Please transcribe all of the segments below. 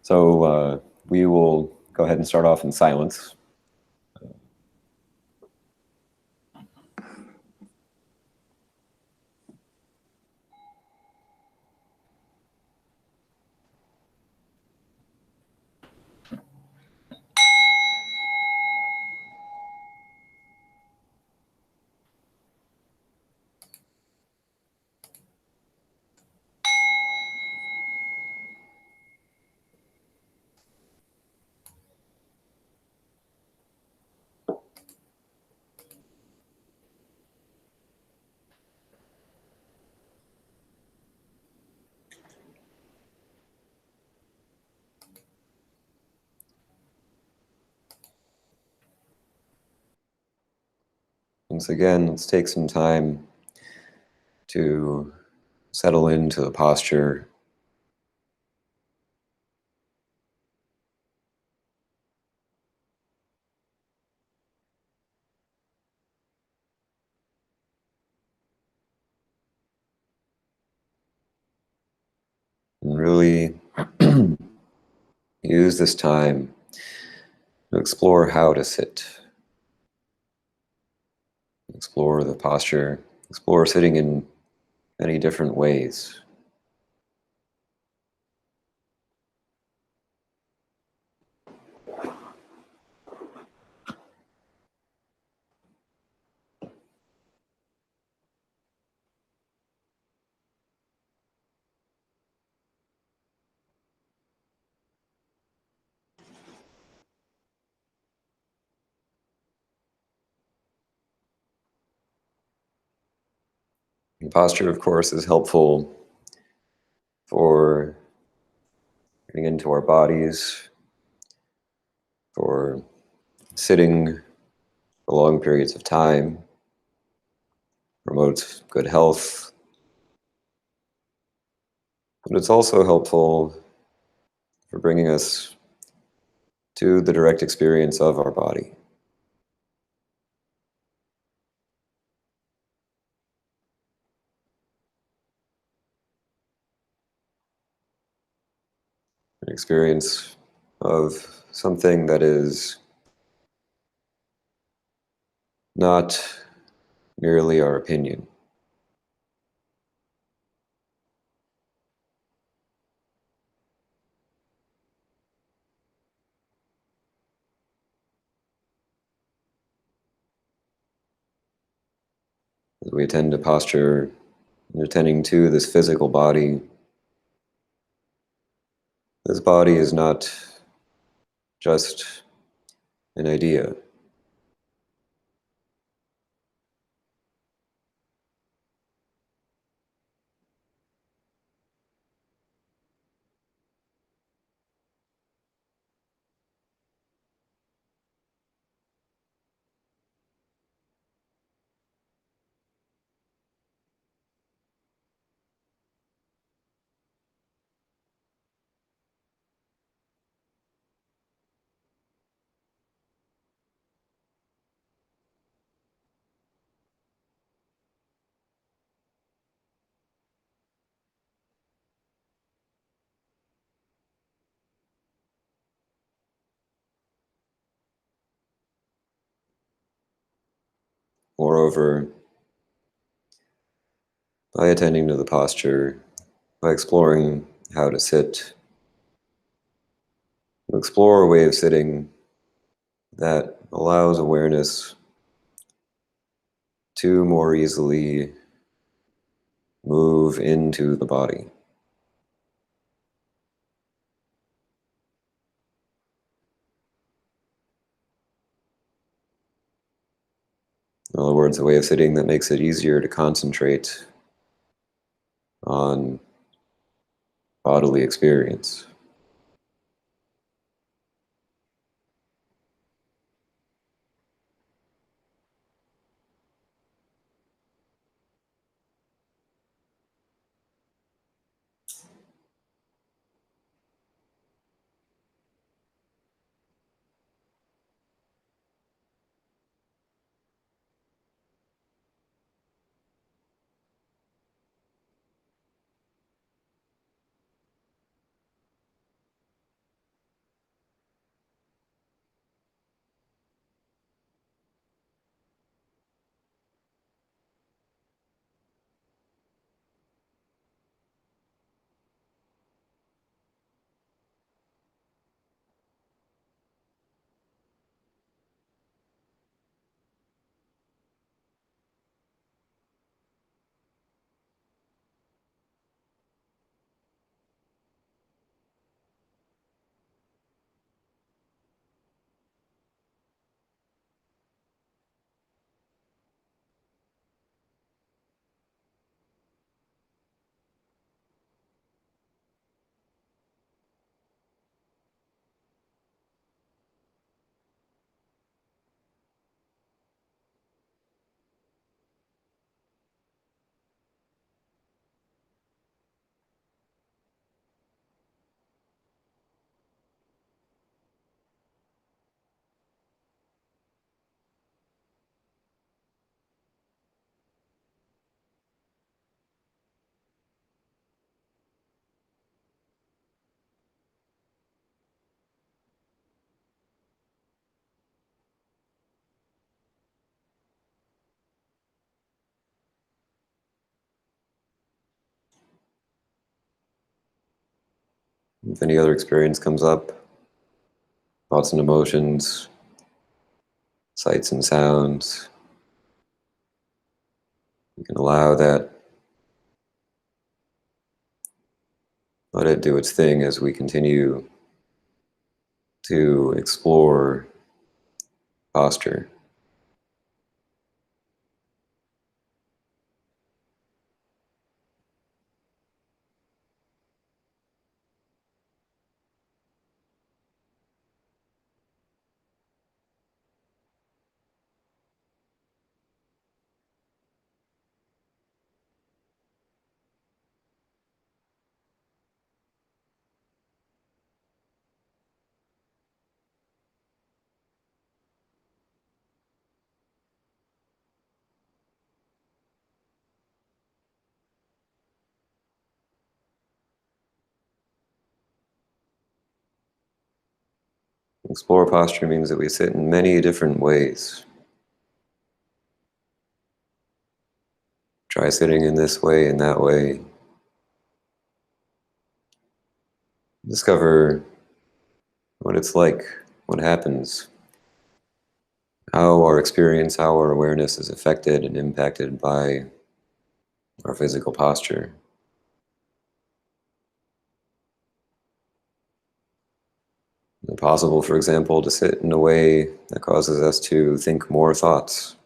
So we will go ahead and start off in silence. Once again, let's take some time to settle into the posture. And really use this time to explore how to sit, explore the posture, explore sitting in many different ways. And posture, of course, is helpful for getting into our bodies, for sitting for long periods of time, promotes good health, but it's also helpful for bringing us to the direct experience of our body. An experience of something that is not merely our opinion. As we attend to posture and attending to this physical body, this body is not just an idea. Moreover, by attending to the posture, by exploring how to sit, explore a way of sitting that allows awareness to more easily move into the body. In other words, a way of sitting that makes it easier to concentrate on bodily experience. If any other experience comes up, thoughts and emotions, sights and sounds, you can allow that, let it do its thing as we continue to explore posture. Explore posture means that we sit in many different ways. Try sitting in this way and that way. Discover what it's like, what happens, how our experience, how our awareness is affected and impacted by our physical posture. Is it possible, for example, to sit in a way that causes us to think more thoughts?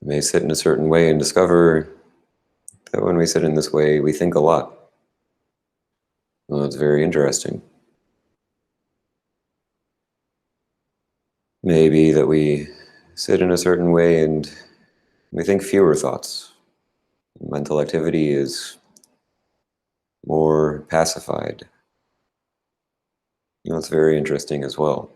We may sit in a certain way and discover that when we sit in this way, we think a lot. Well, that's very interesting. Maybe that we sit in a certain way and we think fewer thoughts. Mental activity is more pacified. That's very interesting as well.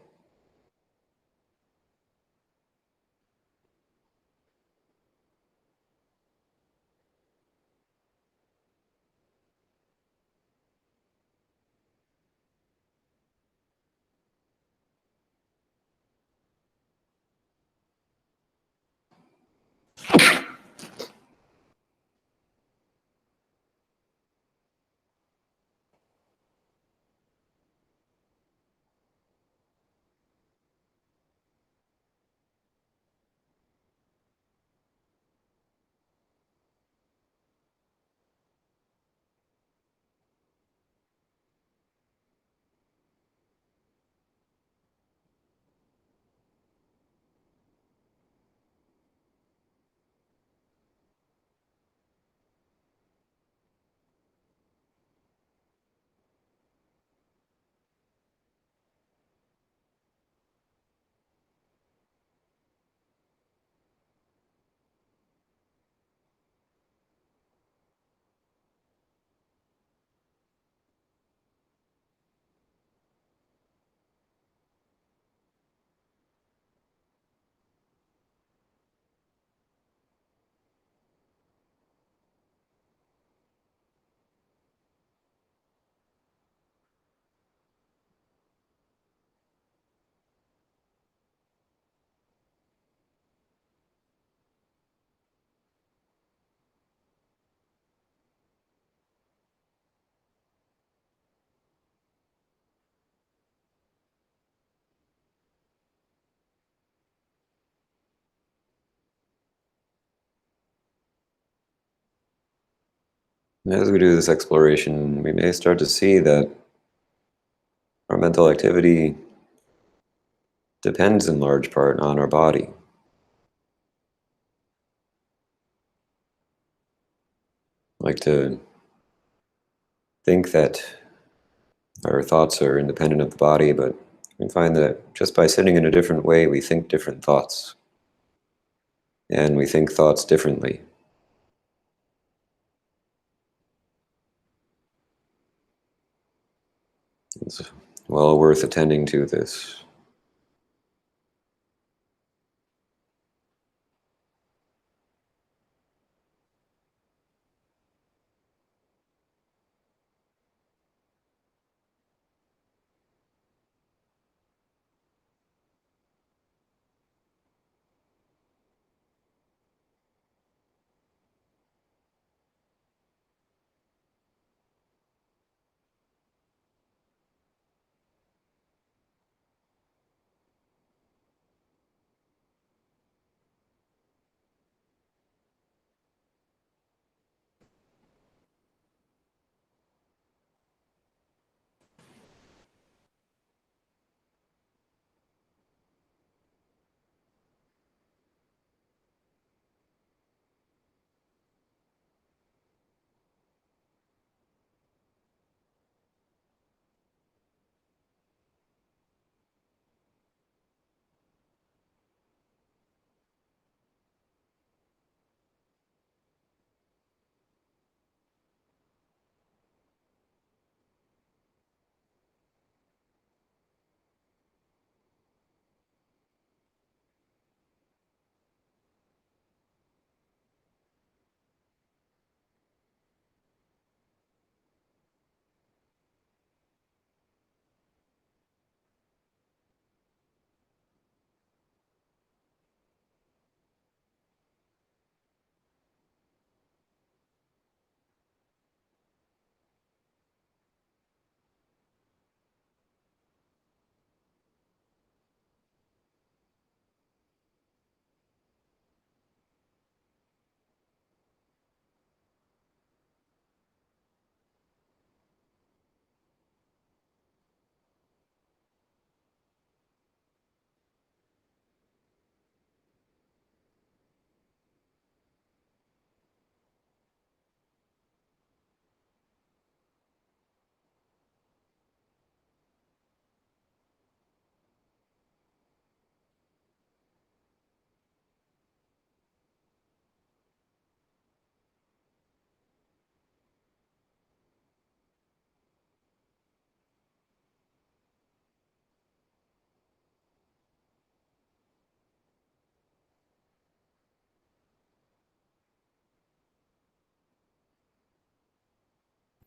And as we do this exploration, we may start to see that our mental activity depends in large part on our body. I like to think that our thoughts are independent of the body, but we find that just by sitting in a different way, we think different thoughts, and we think thoughts differently. It's well worth attending to this.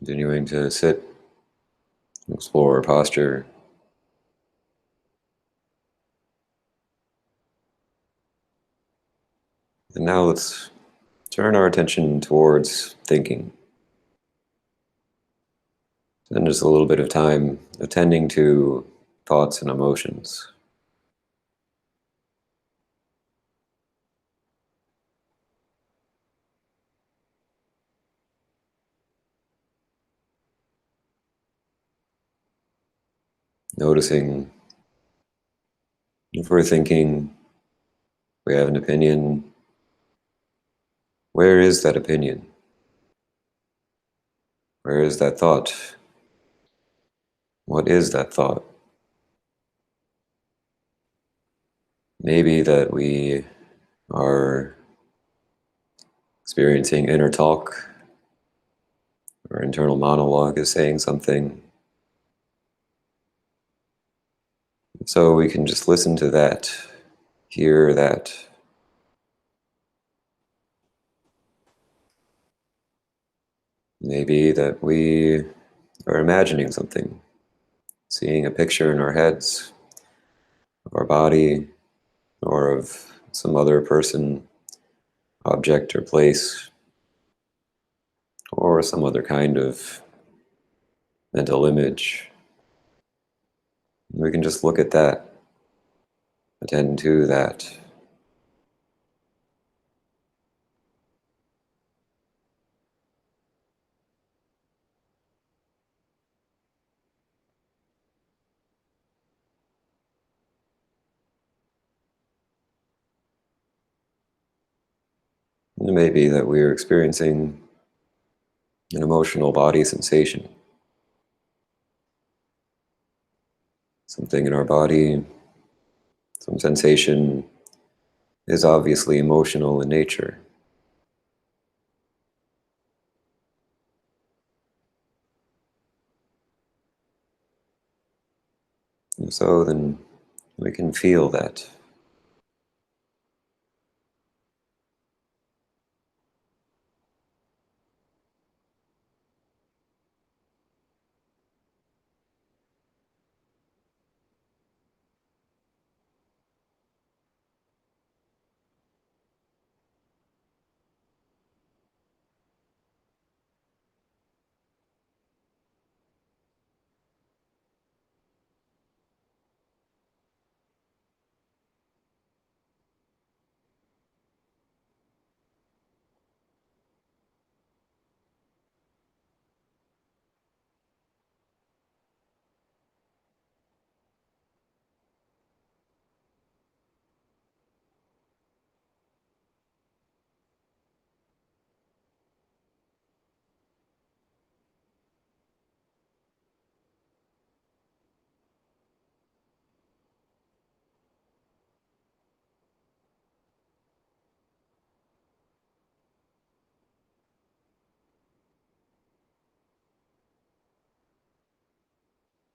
Continuing to sit, explore posture. And now let's turn our attention towards thinking. Spend just a little bit of time attending to thoughts and emotions. Noticing if we're thinking, we have an opinion, where is that opinion? Where is that thought? What is that thought? Maybe that we are experiencing inner talk, or internal monologue is saying something. So we can just listen to that, hear that. Maybe that we are imagining something, seeing a picture in our heads of our body or of some other person, object, or place, or some other kind of mental image. We can just look at that, attend to that. It may be that we are experiencing an emotional body sensation, something in our body, some sensation is obviously emotional in nature. And so then we can feel that.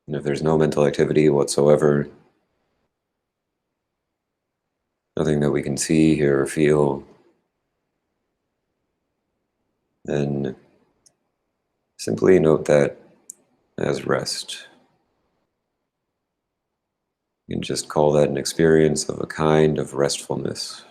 And if there's no mental activity whatsoever, nothing that we can see, hear, or feel, then simply note that as rest. You can just call that an experience of a kind of restfulness.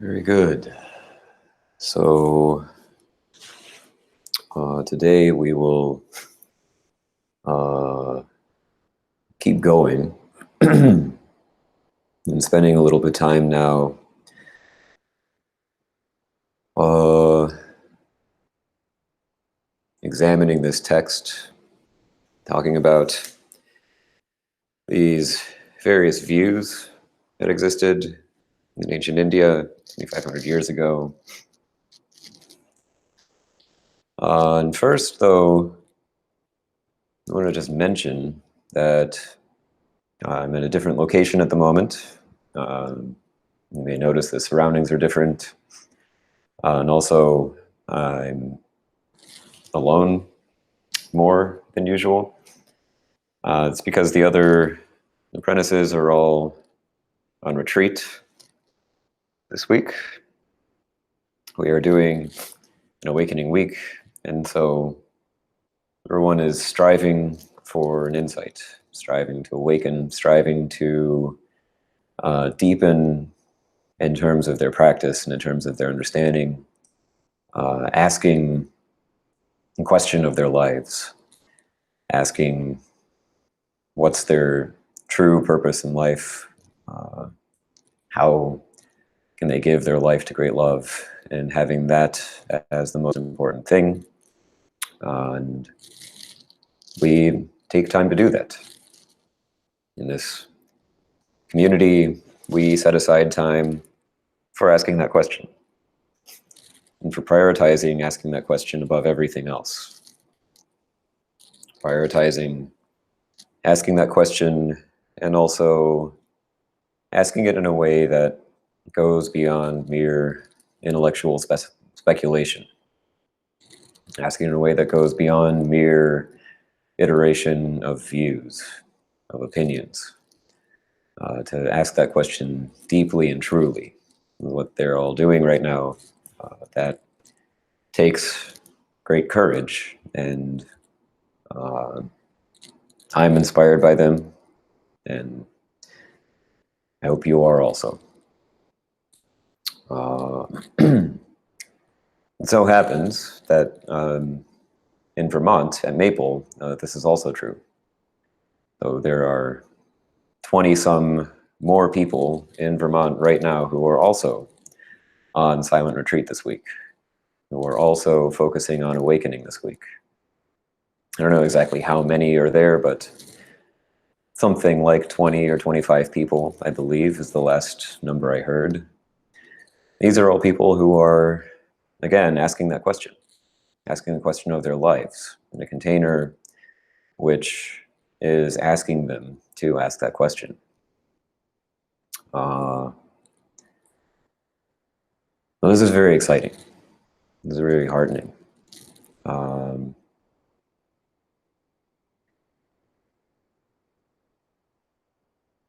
Very good. So today we will keep going and spending a little bit of time now uh, examining this text, talking about these various views that existed in ancient India 2,500 years ago. And first, though, I want to just mention that I'm in a different location at the moment. You may notice the surroundings are different. And also, I'm alone more than usual. It's because the other apprentices are all on retreat this week. We are doing an awakening week, and so everyone is striving for an insight, striving to awaken, striving to deepen in terms of their practice and in terms of their understanding, asking a question of their lives, asking what's their true purpose in life, how can they give their life to great love, and having that as the most important thing. And we take time to do that. In this community, we set aside time for asking that question and for prioritizing asking that question above everything else. Prioritizing asking that question and also asking it in a way that goes beyond mere intellectual speculation. Asking in a way that goes beyond mere iteration of views, of opinions. To ask that question deeply and truly. What they're all doing right now, that takes great courage, and I'm inspired by them, and I hope you are also. It so happens that in Vermont, at Maple, this is also true. So there are 20-some more people in Vermont right now who are also on silent retreat this week, who are also focusing on awakening this week. I don't know exactly how many are there, but something like 20 or 25 people, I believe, is the last number I heard. These are all people who are, again, asking that question, asking the question of their lives in a container which is asking them to ask that question. Well, this is very exciting. This is very heartening.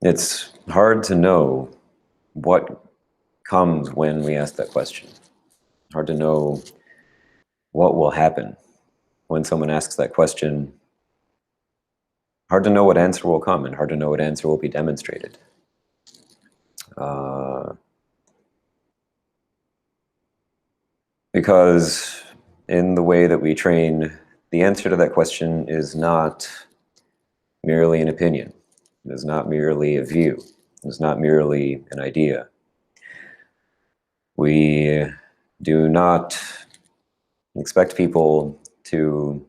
It's hard to know what comes when we ask that question. Hard to know what will happen when someone asks that question. Hard to know what answer will come, and hard to know what answer will be demonstrated. Because in the way that we train, the answer to that question is not merely an opinion. It is not merely a view. It is not merely an idea. We do not expect people to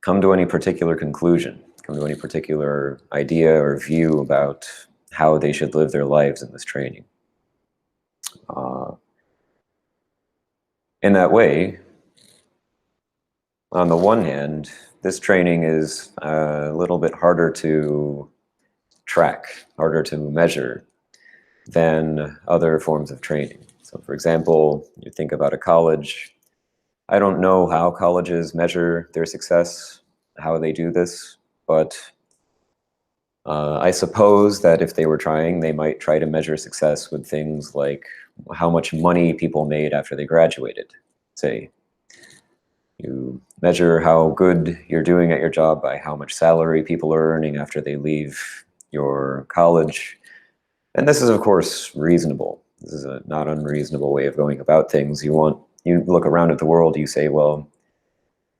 come to any particular conclusion, come to any particular idea or view about how they should live their lives in this training. In that way, on the one hand, this training is a little bit harder to track, harder to measure than other forms of training. So for example, you think about a college. I don't know how colleges measure their success, how they do this, but I suppose that if they were trying, they might try to measure success with things like how much money people made after they graduated. Say, you measure how good you're doing at your job by how much salary people are earning after they leave your college. And this is, of course, reasonable. This is a not unreasonable way of going about things. You look around at the world, you say, well,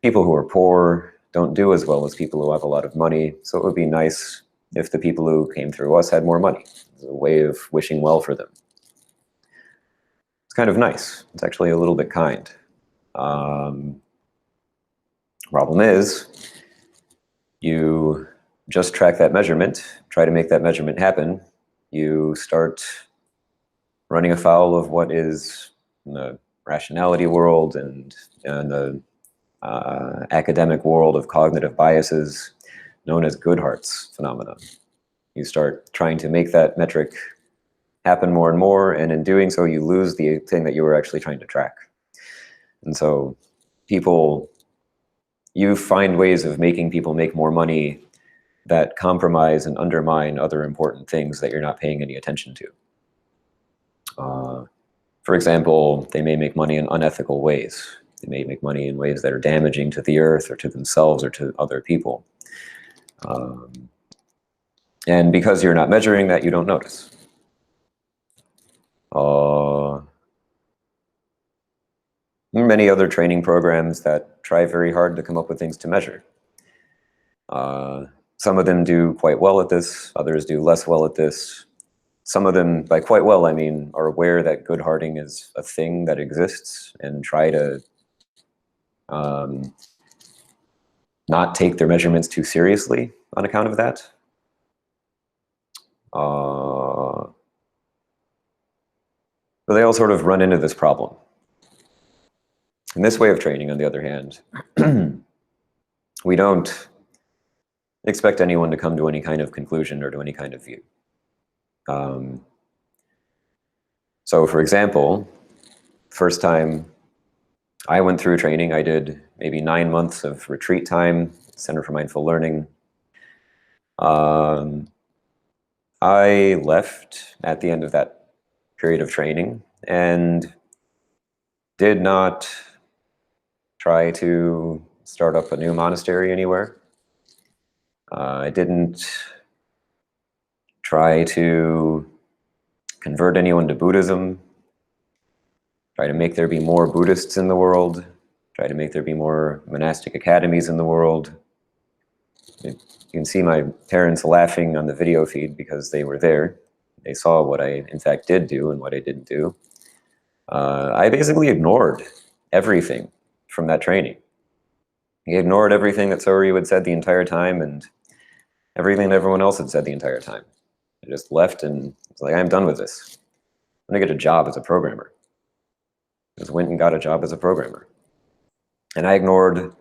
people who are poor don't do as well as people who have a lot of money, so it would be nice if the people who came through us had more money. It's a way of wishing well for them. It's kind of nice. It's actually a little bit kind. Problem is, you just track that measurement, try to make that measurement happen, you start running afoul of what is in the rationality world and in the academic world of cognitive biases known as Goodhart's phenomenon. You start trying to make that metric happen more and more, and in doing so, you lose the thing that you were actually trying to track. And so you find ways of making people make more money that compromise and undermine other important things that you're not paying any attention to. For example, they may make money in unethical ways. They may make money in ways that are damaging to the earth or to themselves or to other people. And because you're not measuring that, you don't notice. Many other training programs that try very hard to come up with things to measure. Some of them do quite well at this, others do less well at this. Some of them, by quite well, I mean, are aware that Goodharting is a thing that exists and try to not take their measurements too seriously on account of that. But they all sort of run into this problem. In this way of training, on the other hand, we don't expect anyone to come to any kind of conclusion or to any kind of view. So, for example, first time I went through training, I did maybe 9 months of retreat time, Center for Mindful Learning. I left at the end of that period of training and did not try to start up a new monastery anywhere. I didn't try to convert anyone to Buddhism, try to make there be more Buddhists in the world, try to make there be more monastic academies in the world. You can see my parents laughing on the video feed because they were there. They saw what I, in fact, did do and what I didn't do. I basically ignored everything from that training. He ignored everything that Soryu had said the entire time and everything that everyone else had said the entire time. I just left and was like, I'm done with this. I'm going to get a job as a programmer. Just went and got a job as a programmer. And I ignored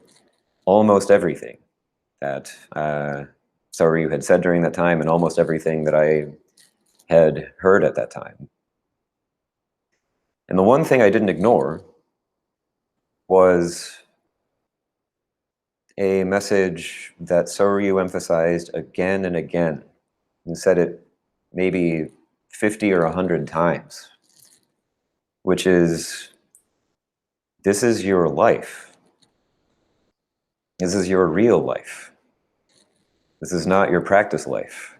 almost everything that Soryu had said during that time and almost everything that I had heard at that time. And the one thing I didn't ignore was a message that Soryu emphasized again and again, and said it maybe 50 or 100 times, which is, this is your life. This is your real life. This is not your practice life.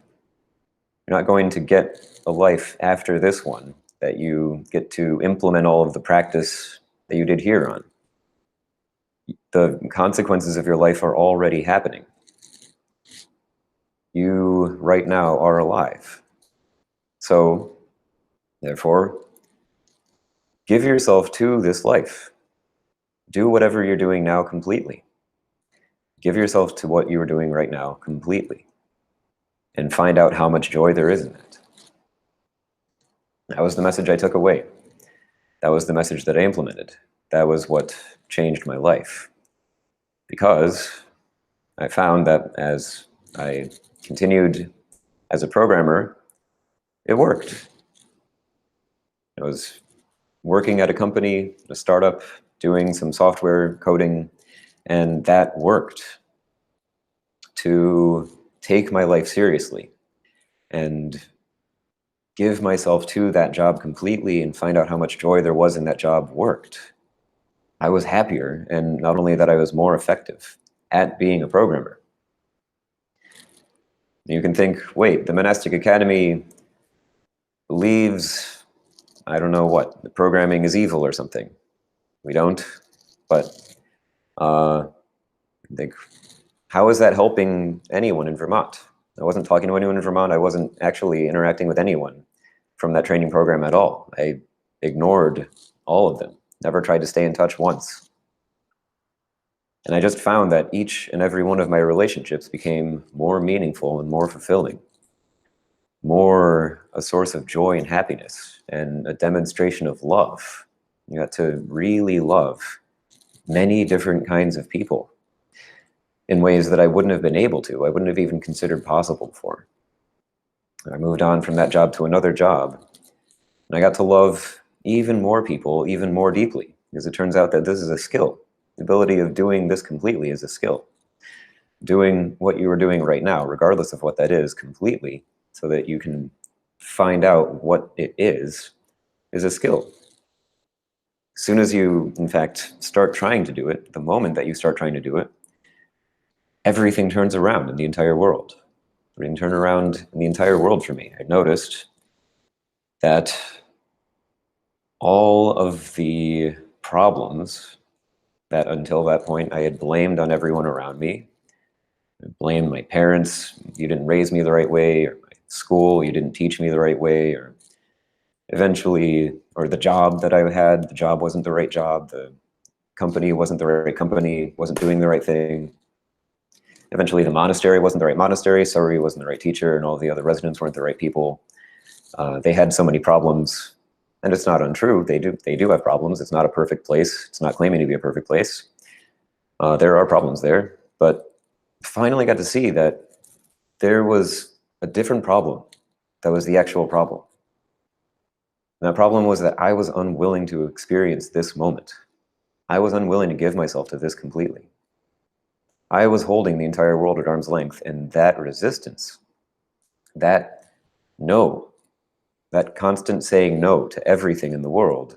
You're not going to get a life after this one that you get to implement all of the practice that you did here on. The consequences of your life are already happening. You right now are alive. So, therefore, give yourself to this life. Do whatever you're doing now completely. Give yourself to what you are doing right now completely. And find out how much joy there is in it. That was the message I took away. That was the message that I implemented. That was what changed my life. Because I found that as I continued as a programmer, it worked. I was working at a company, a startup, doing some software coding, and that worked to take my life seriously and give myself to that job completely and find out how much joy there was in that job worked. I was happier, and not only that, I was more effective at being a programmer. You can think, wait, the monastic academy believes I don't know what, the programming is evil or something. We don't, but I think, how is that helping anyone in Vermont? I wasn't talking to anyone in Vermont. I wasn't actually interacting with anyone from that training program at all. I ignored all of them, never tried to stay in touch once. And I just found that each and every one of my relationships became more meaningful and more fulfilling, more a source of joy and happiness, and a demonstration of love. You got to really love many different kinds of people in ways that I wouldn't have been able to, I wouldn't have even considered possible before. I moved on from that job to another job, and I got to love even more people, even more deeply, because it turns out that this is a skill. The ability of doing this completely is a skill. Doing what you are doing right now, regardless of what that is, completely, so that you can find out what it is a skill. As soon as you, in fact, start trying to do it, the moment that you start trying to do it, everything turns around in the entire world. Everything turned around in the entire world for me. I noticed that all of the problems that until that point I had blamed on everyone around me, I blamed my parents, you didn't raise me the right way, or my school, you didn't teach me the right way, or eventually, or the job that I had, the job wasn't the right job, the company wasn't the right company, wasn't doing the right thing. Eventually the monastery wasn't the right monastery, Surrey wasn't the right teacher, and all the other residents weren't the right people. They had so many problems, and it's not untrue. They do have problems. It's not a perfect place. It's not claiming to be a perfect place. There are problems there, but finally got to see that there was a different problem that was the actual problem. And that problem was that I was unwilling to experience this moment. I was unwilling to give myself to this completely. I was holding the entire world at arm's length, and that resistance, that no, that constant saying no to everything in the world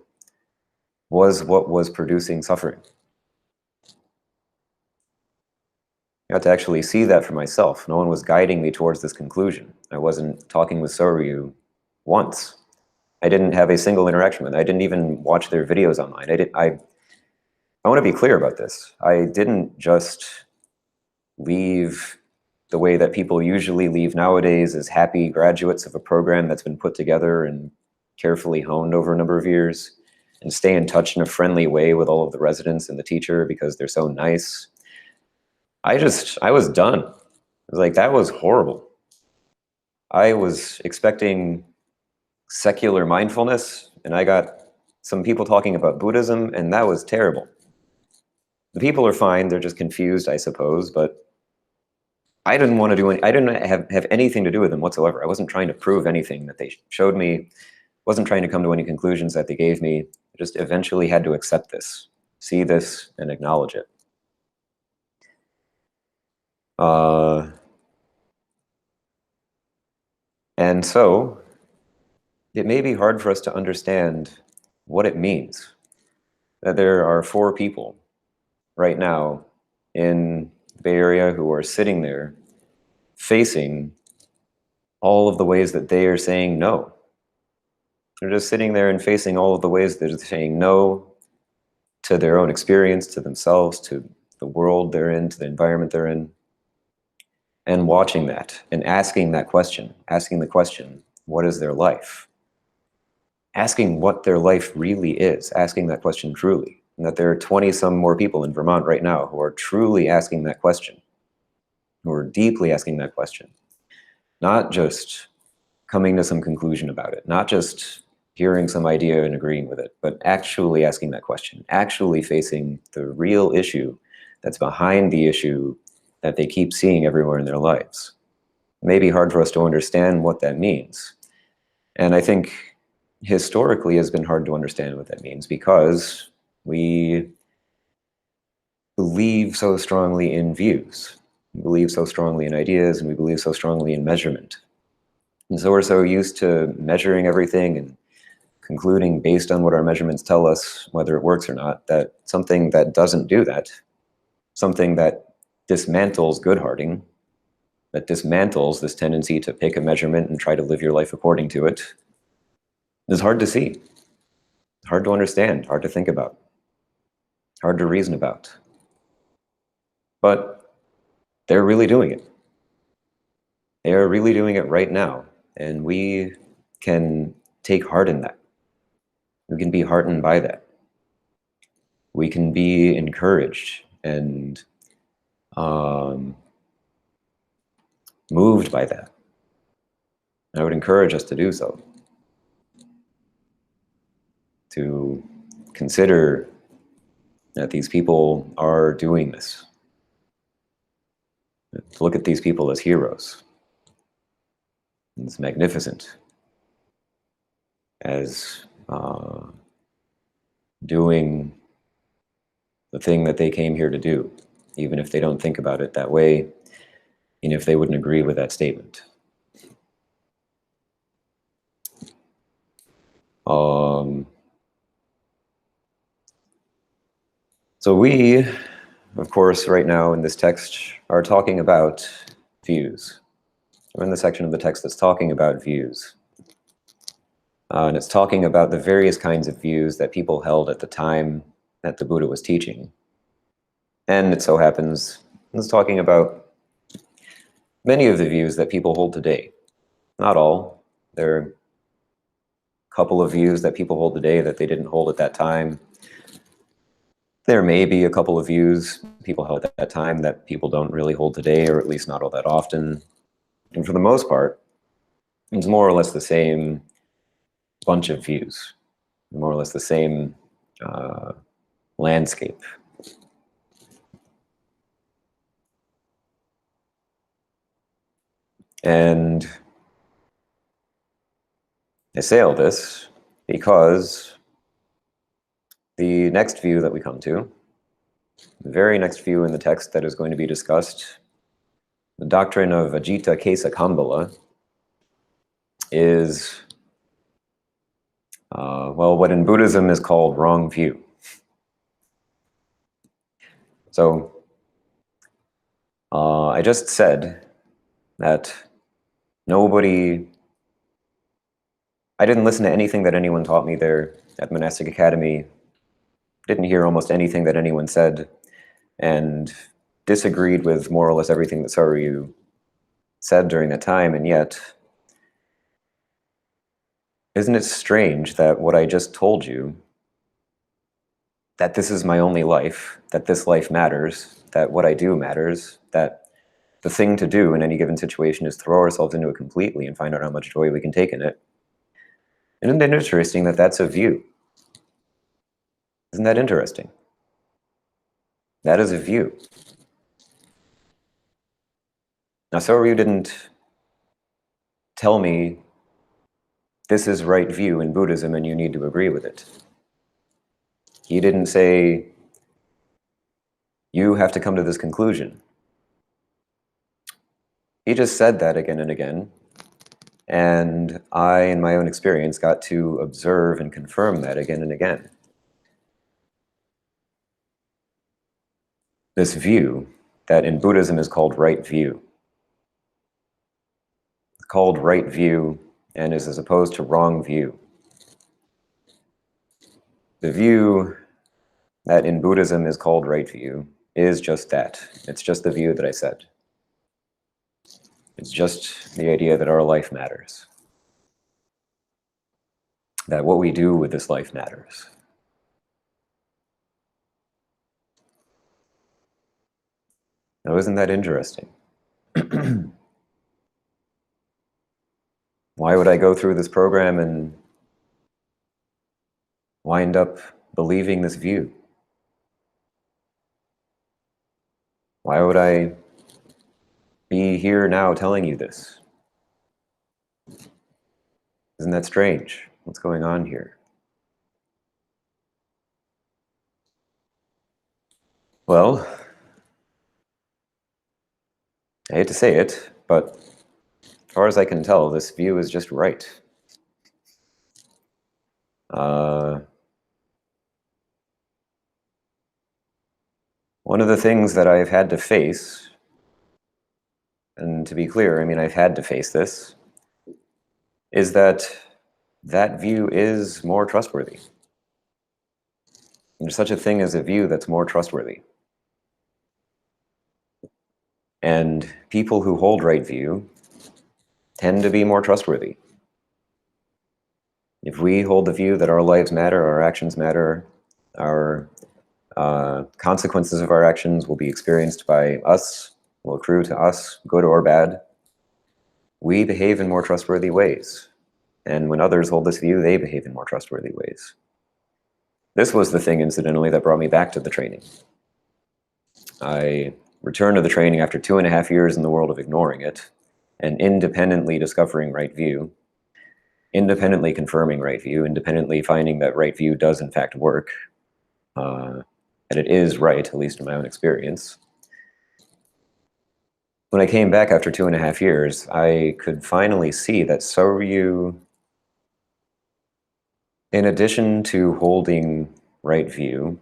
was what was producing suffering. I got to actually see that for myself. No one was guiding me towards this conclusion. I wasn't talking with Soryu once. I didn't have a single interaction with them. I didn't even watch their videos online. I want to be clear about this. I didn't just leave the way that people usually leave nowadays as happy graduates of a program that's been put together and carefully honed over a number of years, and stay in touch in a friendly way with all of the residents and the teacher because they're so nice. I was done. I was like, that was horrible. I was expecting secular mindfulness, and I got some people talking about Buddhism, and that was terrible. The people are fine, they're just confused, I suppose, but I didn't want to do any, I didn't have anything to do with them whatsoever. I wasn't trying to prove anything that they showed me, wasn't trying to come to any conclusions that they gave me. I just eventually had to accept this, see this, and acknowledge it. And so it may be hard for us to understand what it means that there are 4 people right now in the Bay Area who are sitting there facing all of the ways that they are saying no. They're just sitting there and facing all of the ways that they're saying no to their own experience, to themselves, to the world they're in, to the environment they're in, and watching that and asking the question, what is their life? Asking what their life really is, asking that question truly. And that there are 20-some more people in Vermont right now who are truly asking that question, who are deeply asking that question. Not just coming to some conclusion about it, not just hearing some idea and agreeing with it, but actually asking that question, actually facing the real issue that's behind the issue that they keep seeing everywhere in their lives. It may be hard for us to understand what that means. And I think historically has been hard to understand what that means because we believe so strongly in views, we believe so strongly in ideas, and we believe so strongly in measurement. And so we're so used to measuring everything and concluding based on what our measurements tell us whether it works or not, that something that doesn't do that, something that dismantles good-hearting, that dismantles this tendency to pick a measurement and try to live your life according to it, is hard to see. hard to understand, hard to think about, hard to reason about. But they're really doing it. They are really doing it right now. And we can take heart in that. We can be heartened by that. We can be encouraged and moved by that. I would encourage us to do so. To consider that these people are doing this. To look at these people as heroes. It's magnificent. As doing the thing that they came here to do, even if they don't think about it that way, and if they wouldn't agree with that statement. So we, of course, right now in this text are talking about views. We're in the section of the text that's talking about views. And it's talking about the various kinds of views that people held at the time that the Buddha was teaching. And it so happens, it's talking about many of the views that people hold today. Not all. There are a couple of views that people hold today that they didn't hold at that time. There may be a couple of views people held at that time that people don't really hold today, or at least not all that often. And for the most part, it's more or less the same bunch of views, more or less the same landscape. And I say all this because the next view that we come to, the very next view in the text that is going to be discussed, the doctrine of Ajita Kesa Kambala, is, well, what in Buddhism is called wrong view. So, I just said that I didn't listen to anything that anyone taught me there at Monastic Academy, didn't hear almost anything that anyone said, and disagreed with more or less everything that Soryu said during that time, and yet, isn't it strange that what I just told you, that this is my only life, that this life matters, that what I do matters, that the thing to do in any given situation is throw ourselves into it completely and find out how much joy we can take in it. Isn't it interesting that that's a view? Isn't that interesting? That is a view. Now, Soryu didn't tell me this is right view in Buddhism and you need to agree with it. He didn't say, you have to come to this conclusion. He just said that again and again. And I, in my own experience, got to observe and confirm that again and again. This view that in Buddhism is called right view. It's called right view and is as opposed to wrong view. The view that in Buddhism is called right view is just that. It's just the view that I said. It's just the idea that our life matters. That what we do with this life matters. Now, isn't that interesting? Why would I go through this program and wind up believing this view? Why would I be here now telling you this? Isn't that strange? What's going on here? Well, I hate to say it, but as far as I can tell, this view is just right. One of the things that I've had to face, and to be clear, I mean, I've had to face this, is that that view is more trustworthy. There's such a thing as a view that's more trustworthy. And people who hold right view tend to be more trustworthy. If we hold the view that our lives matter, our actions matter, our consequences of our actions will be experienced by us, will accrue to us, good or bad, we behave in more trustworthy ways. And when others hold this view, they behave in more trustworthy ways. This was the thing, incidentally, that brought me back to the training. I returned to the training after 2.5 years in the world of ignoring it and independently discovering right view, independently confirming right view, independently finding that right view does in fact work, that it is right, at least in my own experience. When I came back after 2.5 years, I could finally see that Soryu, in addition to holding right view,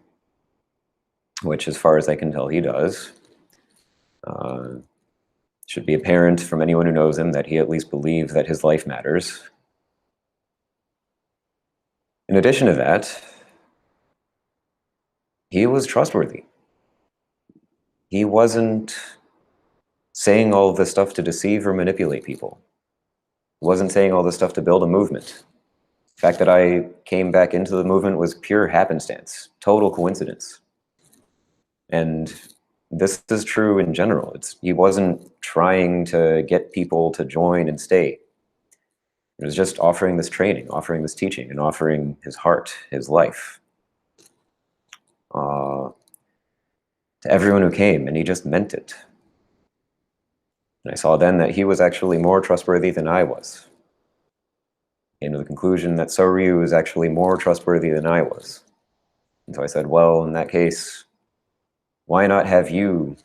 which as far as I can tell he does, should be apparent from anyone who knows him that he at least believes that his life matters. In addition to that, he was trustworthy. He wasn't saying all of this stuff to deceive or manipulate people. He wasn't saying all this stuff to build a movement. The fact that I came back into the movement was pure happenstance, total coincidence. And this is true in general. He wasn't trying to get people to join and stay. He was just offering this training, offering this teaching, and offering his heart, his life, to everyone who came, and he just meant it. And I saw then that he was actually more trustworthy than I was. Came to the conclusion that Soryu was actually more trustworthy than I was. And so I said, well, in that case, why not have you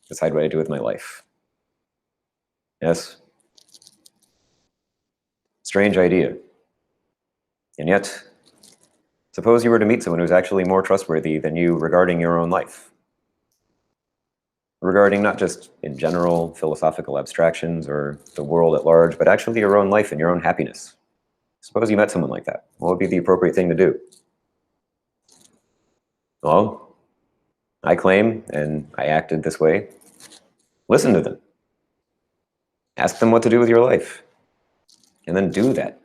decide what I do with my life? Yes? Strange idea. And yet, suppose you were to meet someone who's actually more trustworthy than you regarding your own life. Regarding not just in general philosophical abstractions or the world at large, but actually your own life and your own happiness. Suppose you met someone like that. What would be the appropriate thing to do? Well, I claim, and I acted this way, listen to them. Ask them what to do with your life. And then do that.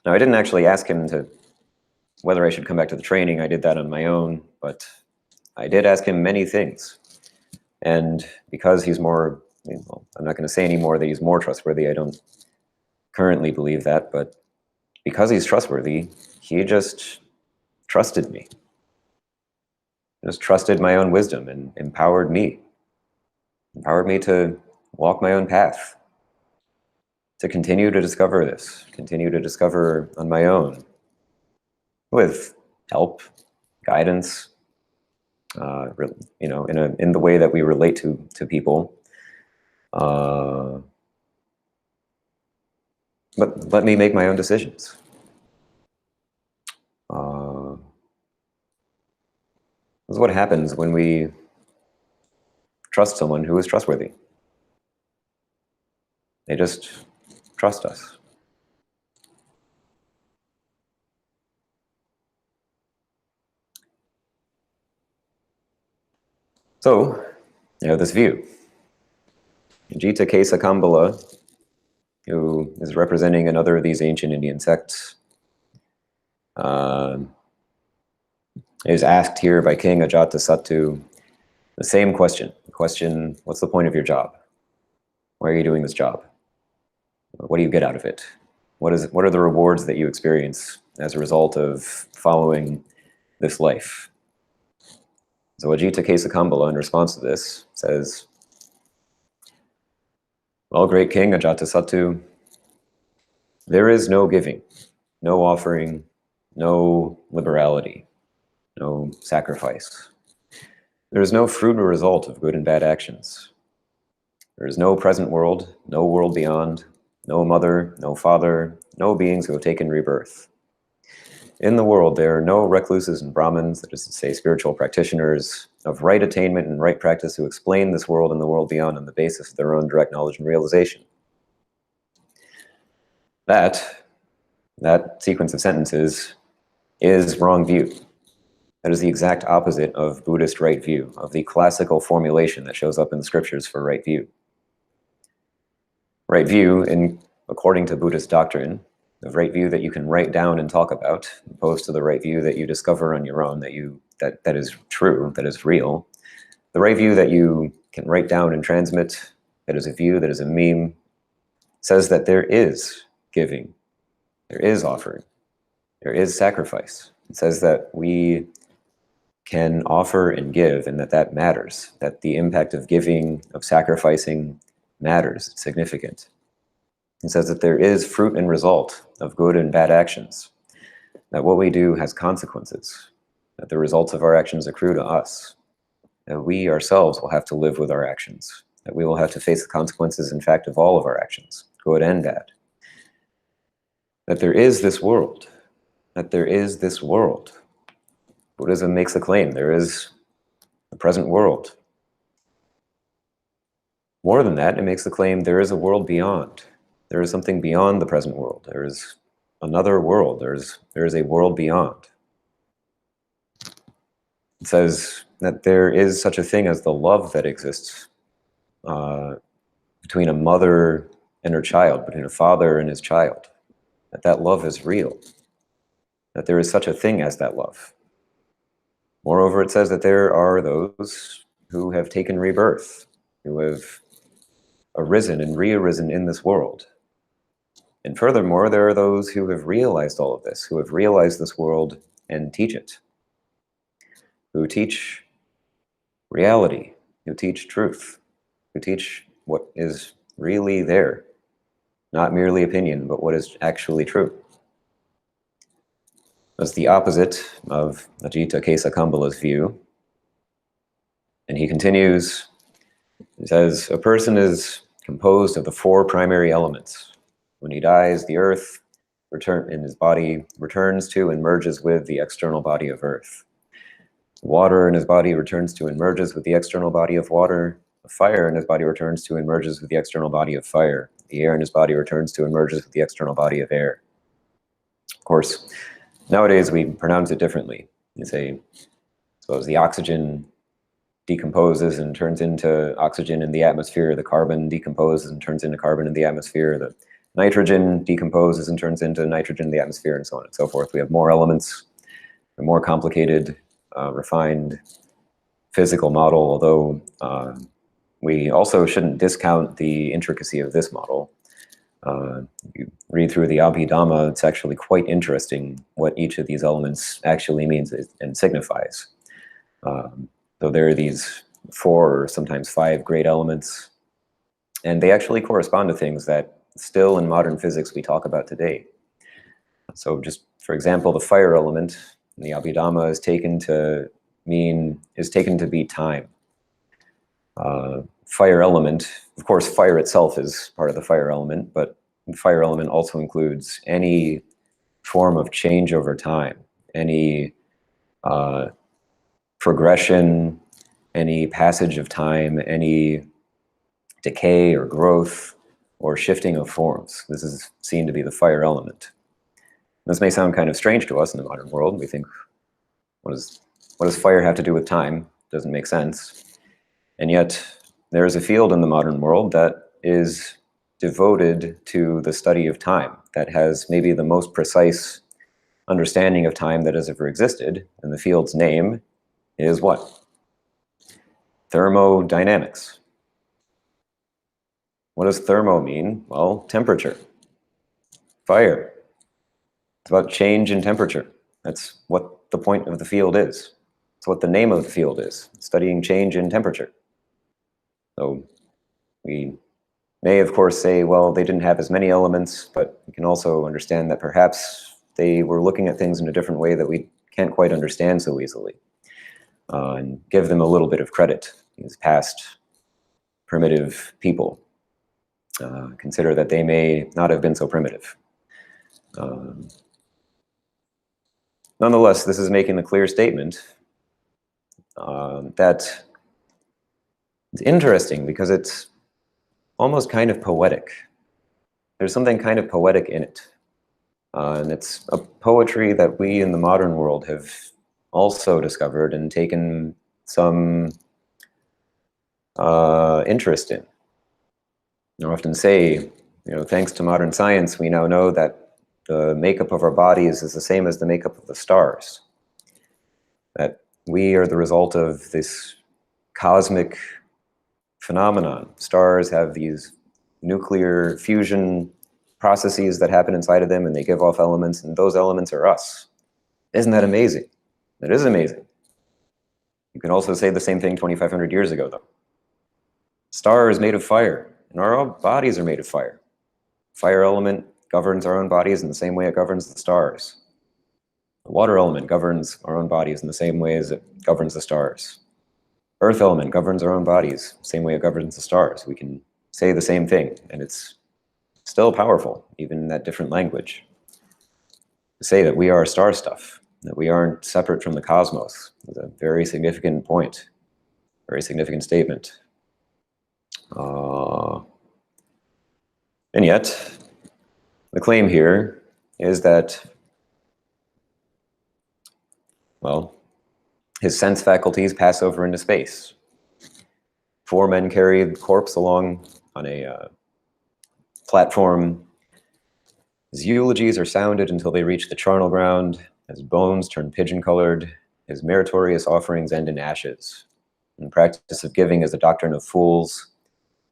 Now, I didn't actually ask him whether I should come back to the training. I did that on my own, but I did ask him many things. And because he's more, well, I'm not going to say anymore that he's more trustworthy. I don't currently believe that, but because he's trustworthy, he just trusted me. Just trusted my own wisdom and empowered me to walk my own path, to continue to discover this, continue to discover on my own, with help, guidance, in the way that we relate to people. But let me make my own decisions. This is what happens when we trust someone who is trustworthy. They just trust us. So, this view. Jita Kesa Kambala, who is representing another of these ancient Indian sects, is asked here by King Ajatasattu the same question. The question, what's the point of your job? Why are you doing this job? What do you get out of it? What are the rewards that you experience as a result of following this life? So Ajita Kesakambala, in response to this, says, well, great king Ajatasattu, there is no giving, no offering, no liberality, no sacrifice. There is no fruit or result of good and bad actions. There is no present world, no world beyond, no mother, no father, no beings who have taken rebirth. In the world, there are no recluses and Brahmins, that is to say, spiritual practitioners of right attainment and right practice who explain this world and the world beyond on the basis of their own direct knowledge and realization. That sequence of sentences is wrong view. That is the exact opposite of Buddhist right view, of the classical formulation that shows up in the scriptures for right view. Right view, according to Buddhist doctrine, the right view that you can write down and talk about, opposed to the right view that you discover on your own, that is true, that is real. The right view that you can write down and transmit, that is a view, that is a meme, says that there is giving, there is offering, there is sacrifice. It says that we can offer and give, and that matters, that the impact of giving, of sacrificing matters, it's significant. It says that there is fruit and result of good and bad actions, that what we do has consequences, that the results of our actions accrue to us, that we ourselves will have to live with our actions, that we will have to face the consequences, in fact, of all of our actions, good and bad. That there is this world, that there is this world. Buddhism makes the claim there is the present world. More than that, it makes the claim there is a world beyond. There is something beyond the present world. There is another world. There is a world beyond. It says that there is such a thing as the love that exists between a mother and her child, between a father and his child, that love is real, that there is such a thing as that love. Moreover, it says that there are those who have taken rebirth, who have arisen and re-arisen in this world. And furthermore, there are those who have realized all of this, who have realized this world and teach it, who teach reality, who teach truth, who teach what is really there, not merely opinion, but what is actually true. That's the opposite of Ajita Kesa Kambala's view. And he continues, he says, a person is composed of the four primary elements. When he dies, the earth in his body returns to and merges with the external body of earth. Water in his body returns to and merges with the external body of water. The fire in his body returns to and merges with the external body of fire. The air in his body returns to and merges with the external body of air. Of course, nowadays we pronounce it differently. You say, suppose the oxygen decomposes and turns into oxygen in the atmosphere, the carbon decomposes and turns into carbon in the atmosphere, the nitrogen decomposes and turns into nitrogen in the atmosphere, and so on and so forth. We have more elements, a more complicated, refined physical model, although we also shouldn't discount the intricacy of this model. You read through the Abhidhamma, it's actually quite interesting what each of these elements actually means and signifies. So there are these 4 or sometimes 5 great elements, and they actually correspond to things that still in modern physics we talk about today. So just for example, the fire element in the Abhidhamma is taken to be time. Fire element, of course, fire itself is part of the fire element, but the fire element also includes any form of change over time, any progression, any passage of time, any decay or growth or shifting of forms. This is seen to be the fire element. This may sound kind of strange to us in the modern world. We think, what does fire have to do with time? Doesn't make sense. And yet, there is a field in the modern world that is devoted to the study of time, that has maybe the most precise understanding of time that has ever existed. And the field's name is what? Thermodynamics. What does thermo mean? Well, temperature. Fire. It's about change in temperature. That's what the point of the field is. It's what the name of the field is, studying change in temperature. So we may, of course, say, well, they didn't have as many elements, but we can also understand that perhaps they were looking at things in a different way that we can't quite understand so easily, and give them a little bit of credit. These past primitive people, consider that they may not have been so primitive. Nonetheless, this is making the clear statement that it's interesting because it's almost kind of poetic. There's something kind of poetic in it. And it's a poetry that we in the modern world have also discovered and taken some interest in. I often say, thanks to modern science, we now know that the makeup of our bodies is the same as the makeup of the stars. That we are the result of this cosmic phenomenon. Stars have these nuclear fusion processes that happen inside of them, and they give off elements, and those elements are us. Isn't that amazing? That is amazing. You can also say the same thing 2,500 years ago, though. Star is made of fire, and our own bodies are made of fire. Fire element governs our own bodies in the same way it governs the stars. The water element governs our own bodies in the same way as it governs the stars. Earth element governs our own bodies, same way it governs the stars. We can say the same thing, and it's still powerful, even in that different language. To say that we are star stuff, that we aren't separate from the cosmos, is a very significant point, very significant statement. And yet, the claim here is that, well, his sense faculties pass over into space. 4 men carried the corpse along on a platform. His eulogies are sounded until they reach the charnel ground. His bones turn pigeon-colored. His meritorious offerings end in ashes. And the practice of giving is the doctrine of fools.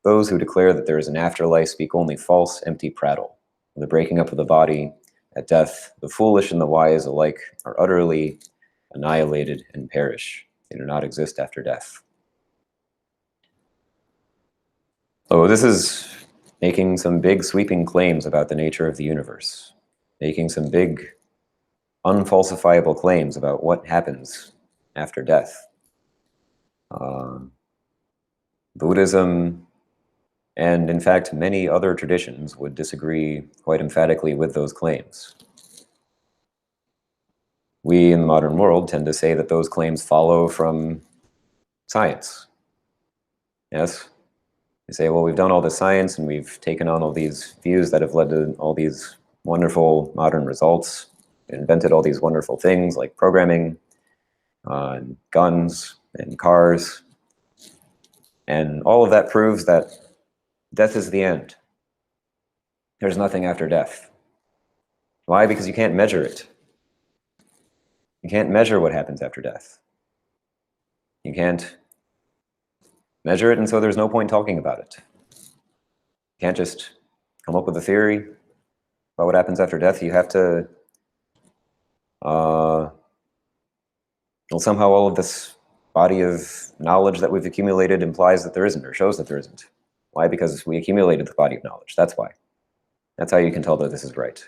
Those who declare that there is an afterlife speak only false, empty prattle. The breaking up of the body at death, the foolish and the wise alike are utterly annihilated and perish. They do not exist after death. Oh, this is making some big sweeping claims about the nature of the universe, making some big unfalsifiable claims about what happens after death. Buddhism, and in fact many other traditions, would disagree quite emphatically with those claims. We in the modern world tend to say that those claims follow from science. Yes? We say, well, we've done all this science and we've taken on all these views that have led to all these wonderful modern results, invented all these wonderful things like programming, and guns and cars. And all of that proves that death is the end. There's nothing after death. Why? Because you can't measure it. You can't measure what happens after death. You can't measure it, and so there's no point talking about it. You can't just come up with a theory about what happens after death. You have to, well, somehow all of this body of knowledge that we've accumulated implies that there isn't, or shows that there isn't. Why? Because we accumulated the body of knowledge. That's why. That's how you can tell that this is right.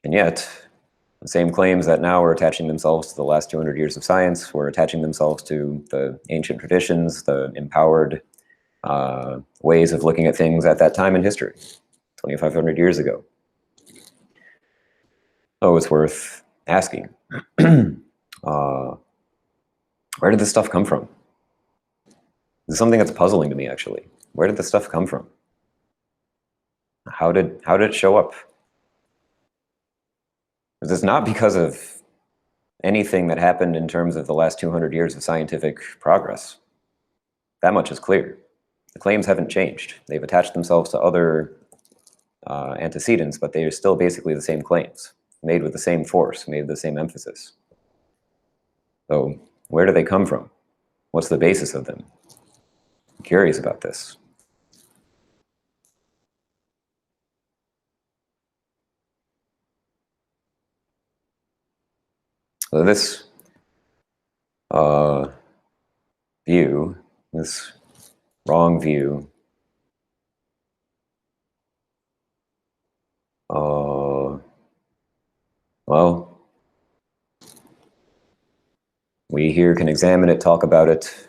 And yet, the same claims that now are attaching themselves to the last 200 years of science were attaching themselves to the ancient traditions, the empowered ways of looking at things at that time in history, 2,500 years ago. Oh, it's worth asking. Where did this stuff come from? This is something that's puzzling to me, actually. Where did this stuff come from? How did it show up? It's not because of anything that happened in terms of the last 200 years of scientific progress. That much is clear. The claims haven't changed. They've attached themselves to other antecedents, but they are still basically the same claims, made with the same force, made with the same emphasis. So where do they come from? What's the basis of them? I'm curious about this. So this view, this wrong view, well, we here can examine it, talk about it,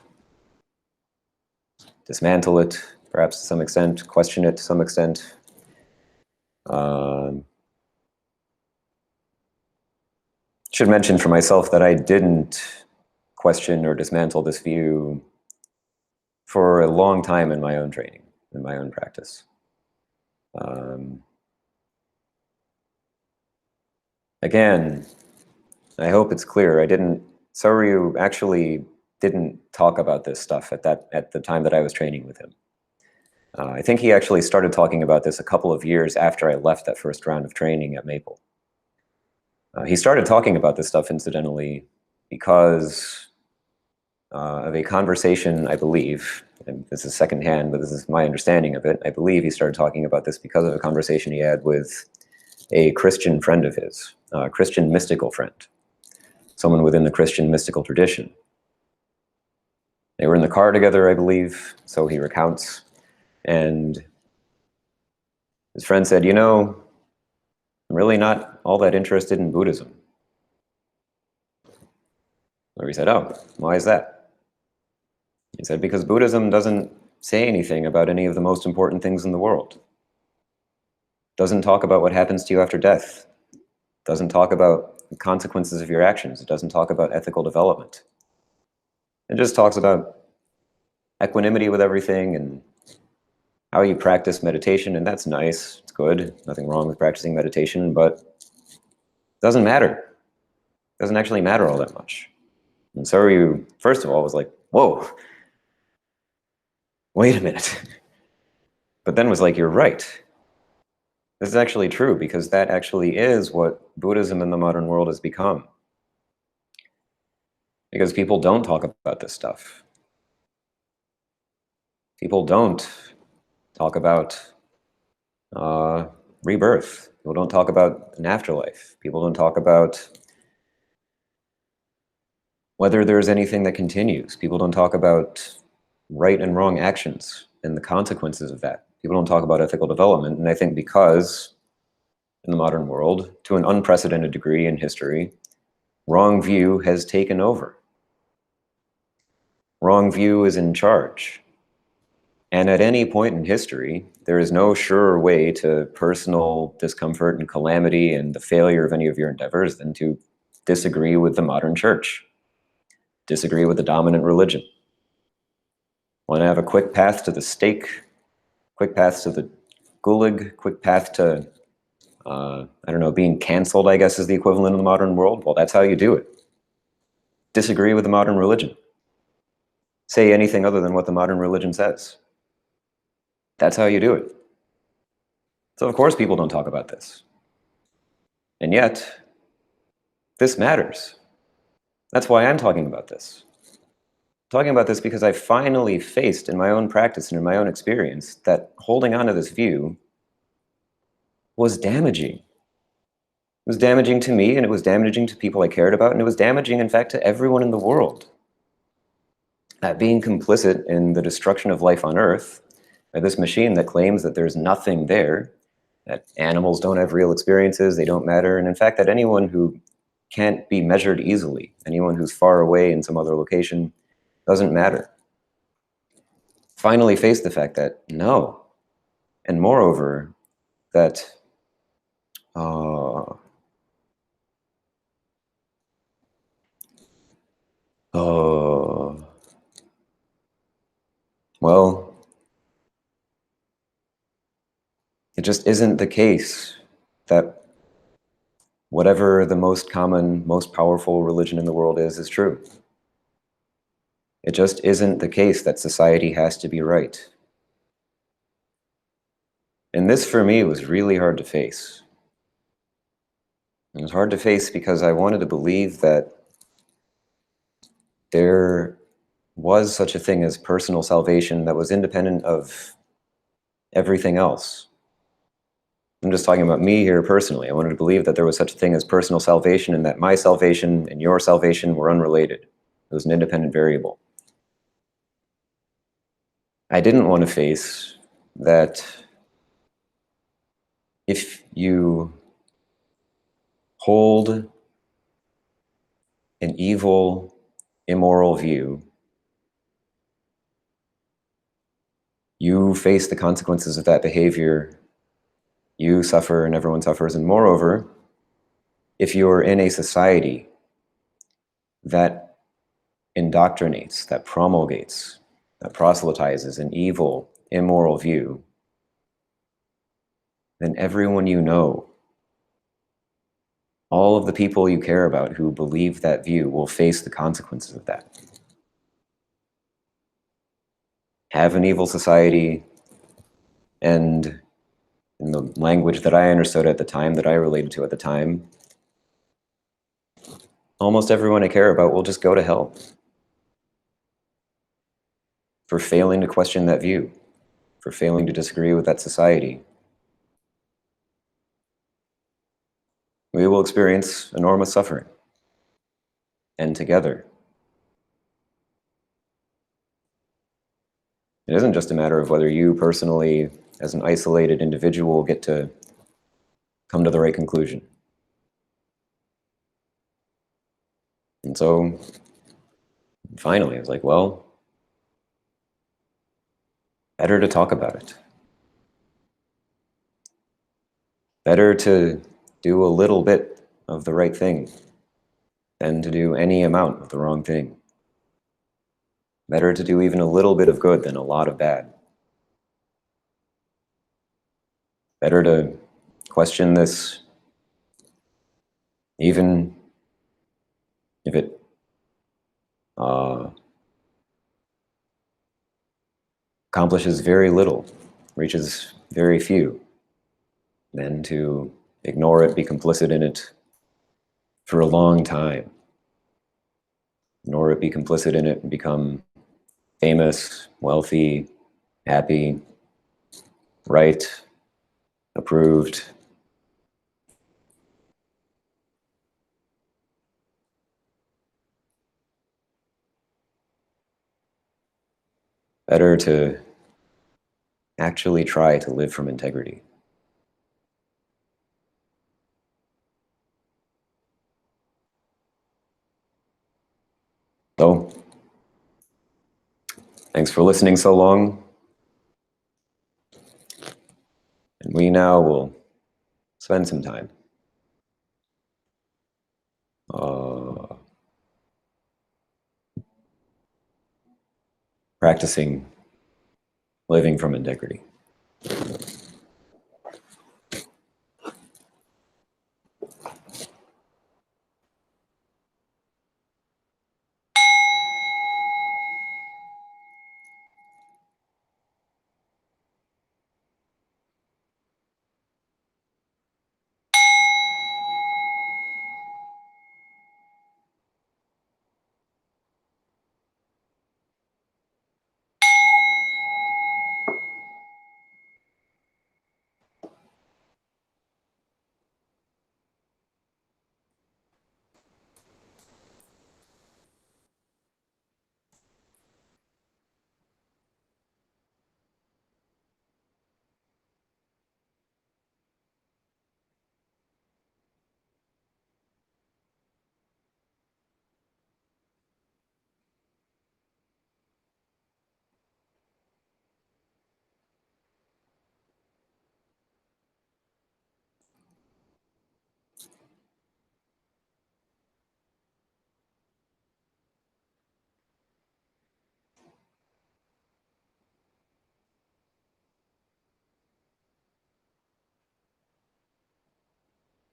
dismantle it, perhaps to some extent, question it to some extent. Should mention for myself that I didn't question or dismantle this view for a long time in my own training, in my own practice. Again, I hope it's clear. Soryu actually didn't talk about this stuff at the time that I was training with him. I think he actually started talking about this a couple of years after I left that first round of training at Maple. He started talking about this stuff, incidentally, because of a conversation, I believe, and this is secondhand, but this is my understanding of it. I believe he started talking about this because of a conversation he had with a Christian friend of his, a Christian mystical friend, someone within the Christian mystical tradition. They were in the car together, I believe, so he recounts. And his friend said, "You know, I'm really not all that interested in Buddhism." Or he said, "Oh, why is that?" He said, "Because Buddhism doesn't say anything about any of the most important things in the world. Doesn't talk about what happens to you after death. Doesn't talk about the consequences of your actions. It doesn't talk about ethical development. It just talks about equanimity with everything and how you practice meditation, and that's nice. It's good. Nothing wrong with practicing meditation, but it doesn't matter. It doesn't actually matter all that much." And so you, first of all, was like, "Whoa, wait a minute." But then was like, "You're right. This is actually true, because that actually is what Buddhism in the modern world has become. Because people don't talk about this stuff. People don't talk about uh, rebirth. People don't talk about an afterlife. People don't talk about whether there's anything that continues. People don't talk about right and wrong actions and the consequences of that. People don't talk about ethical development. And I think because in the modern world, to an unprecedented degree in history, wrong view has taken over. Wrong view is in charge. And at any point in history, there is no surer way to personal discomfort and calamity and the failure of any of your endeavors than to disagree with the modern church, disagree with the dominant religion. Want to have a quick path to the stake, quick path to the gulag, quick path to, I don't know, being canceled, I guess is the equivalent in the modern world? Well, that's how you do it. Disagree with the modern religion. Say anything other than what the modern religion says. That's how you do it. So of course people don't talk about this. And yet, this matters. That's why I'm talking about this. I'm talking about this because I finally faced in my own practice and in my own experience that holding on to this view was damaging. It was damaging to me, and it was damaging to people I cared about, and it was damaging, in fact, to everyone in the world. Being complicit in the destruction of life on Earth by this machine that claims that there's nothing there, that animals don't have real experiences, they don't matter, and in fact that anyone who can't be measured easily, anyone who's far away in some other location, doesn't matter. Finally face the fact that no, and moreover, that uh, uh, well, it just isn't the case that whatever the most common, most powerful religion in the world is true. It just isn't the case that society has to be right. And this, for me, was really hard to face. It was hard to face because I wanted to believe that there was such a thing as personal salvation that was independent of everything else. I'm just talking about me here personally. I wanted to believe that there was such a thing as personal salvation and that my salvation and your salvation were unrelated. It was an independent variable. I didn't want to face that if you hold an evil, immoral view, you face the consequences of that behavior, you suffer and everyone suffers. And moreover, if you're in a society that indoctrinates, that promulgates, that proselytizes an evil, immoral view, then everyone you know all of the people you care about who believe that view will face the consequences of that. Have an evil society, and in the language that I understood at the time, that I related to at the time, almost everyone I care about will just go to hell for failing to question that view, for failing to disagree with that society. We will experience enormous suffering, and together. It isn't just a matter of whether you personally, as an isolated individual, get to come to the right conclusion. And so, finally, I was like, well, better to talk about it. Better to do a little bit of the right thing than to do any amount of the wrong thing. Better to do even a little bit of good than a lot of bad. Better to question this, even if it accomplishes very little, reaches very few, than to ignore it, be complicit in it for a long time. Ignore it, be complicit in it, and become famous, wealthy, happy, right, approved. Better to actually try to live from integrity. So, thanks for listening so long. And we now will spend some time practicing living from integrity.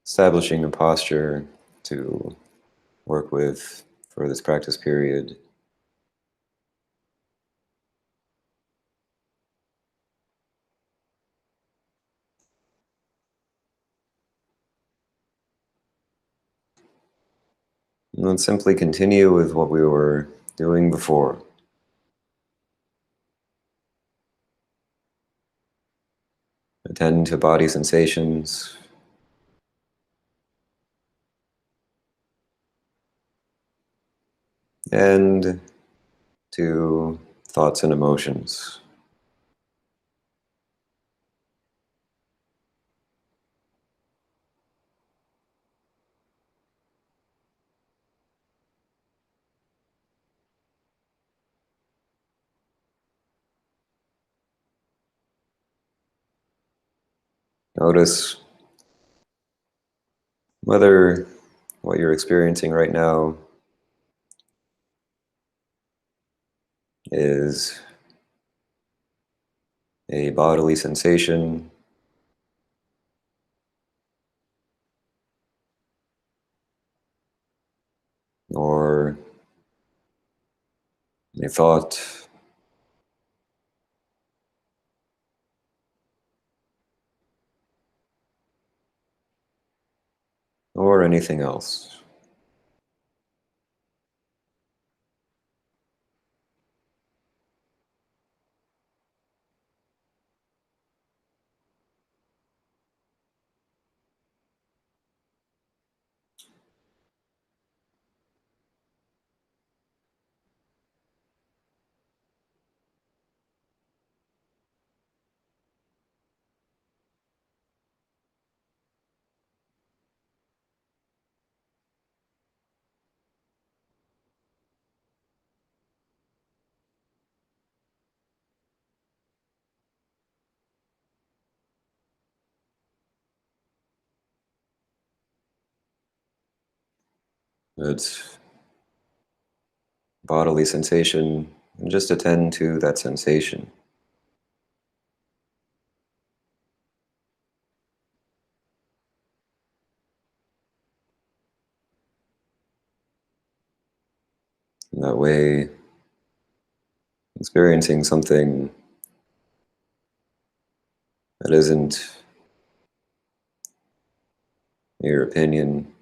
Establishing a posture to work with for this practice period. And let's simply continue with what we were doing before. Attend to body sensations. And to thoughts and emotions. Notice whether what you're experiencing right now is a bodily sensation, any thought, or anything else. It's bodily sensation, and just attend to that sensation. In that way, experiencing something that isn't your opinion,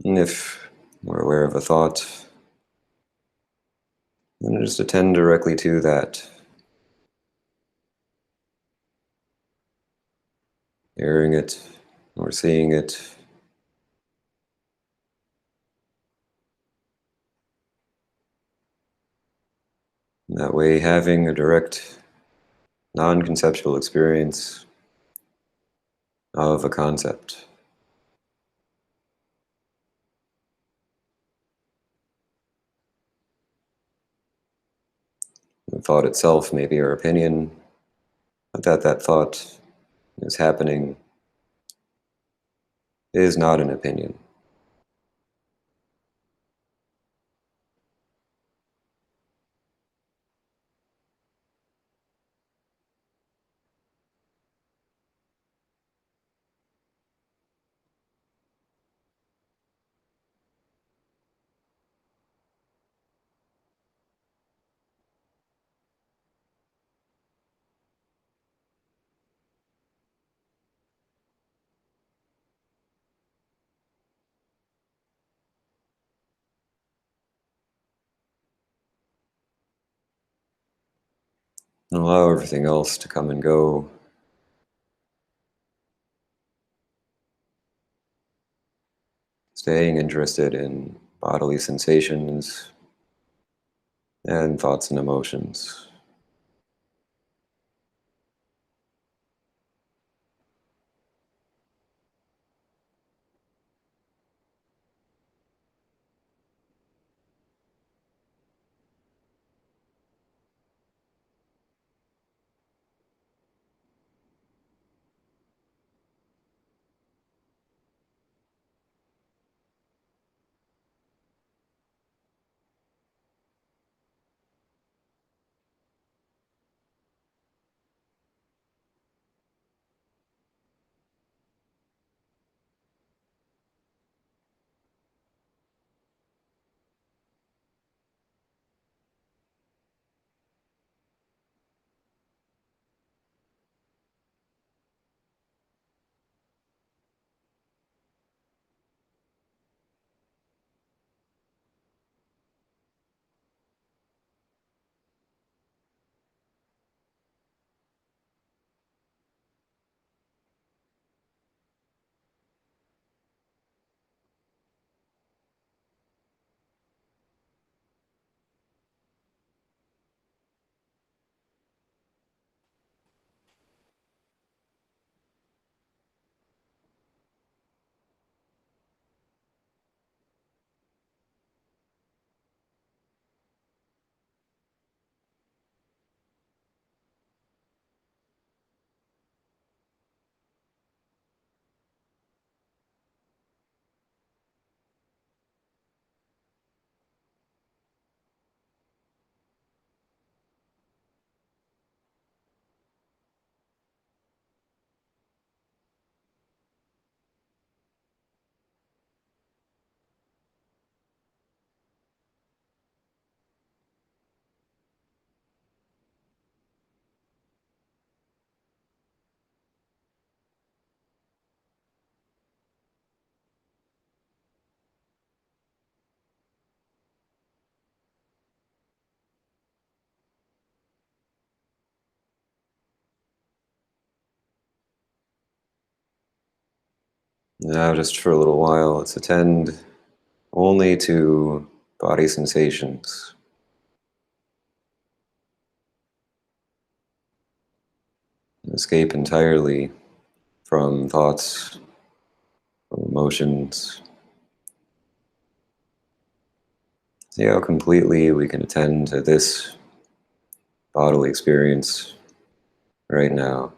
and if we're aware of a thought, then just attend directly to that, hearing it or seeing it. In that way, having a direct, non-conceptual experience of a concept. The thought itself may be our opinion, but that thought is happening is not an opinion. And allow everything else to come and go, staying interested in bodily sensations and thoughts and emotions. Now, just for a little while, let's attend only to body sensations. Escape entirely from thoughts, from emotions. See how completely we can attend to this bodily experience right now.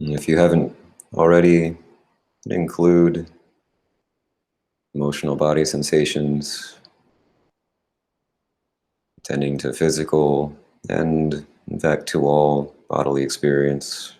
And if you haven't already, include emotional body sensations, tending to physical and, in fact, to all bodily experience.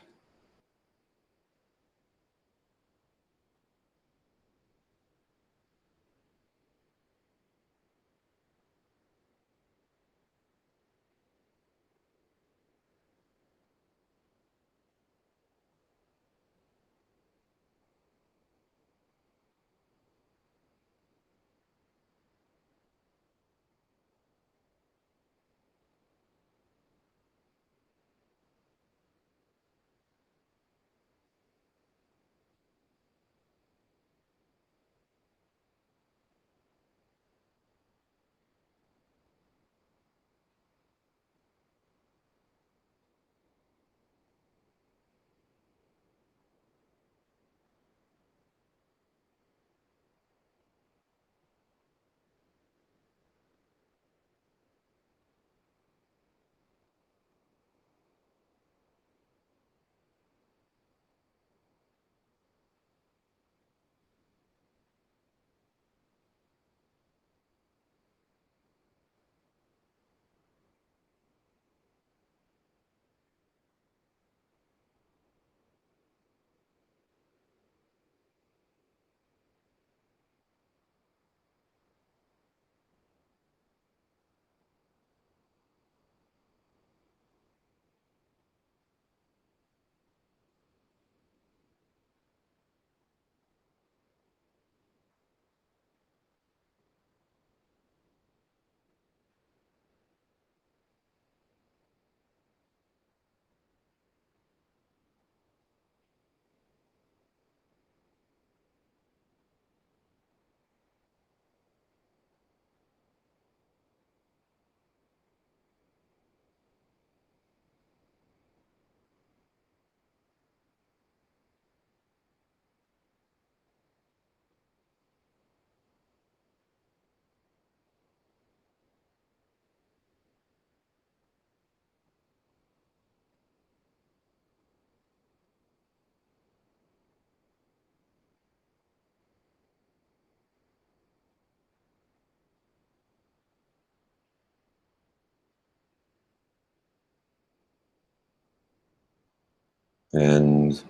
And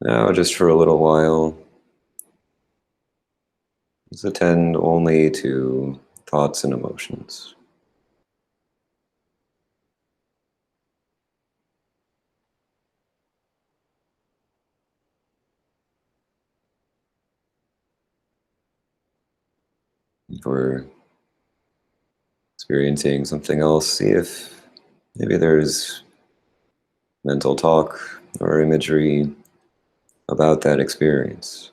now, just for a little while, let's attend only to thoughts and emotions. If we're experiencing something else, see if maybe there's mental talk or imagery about that experience,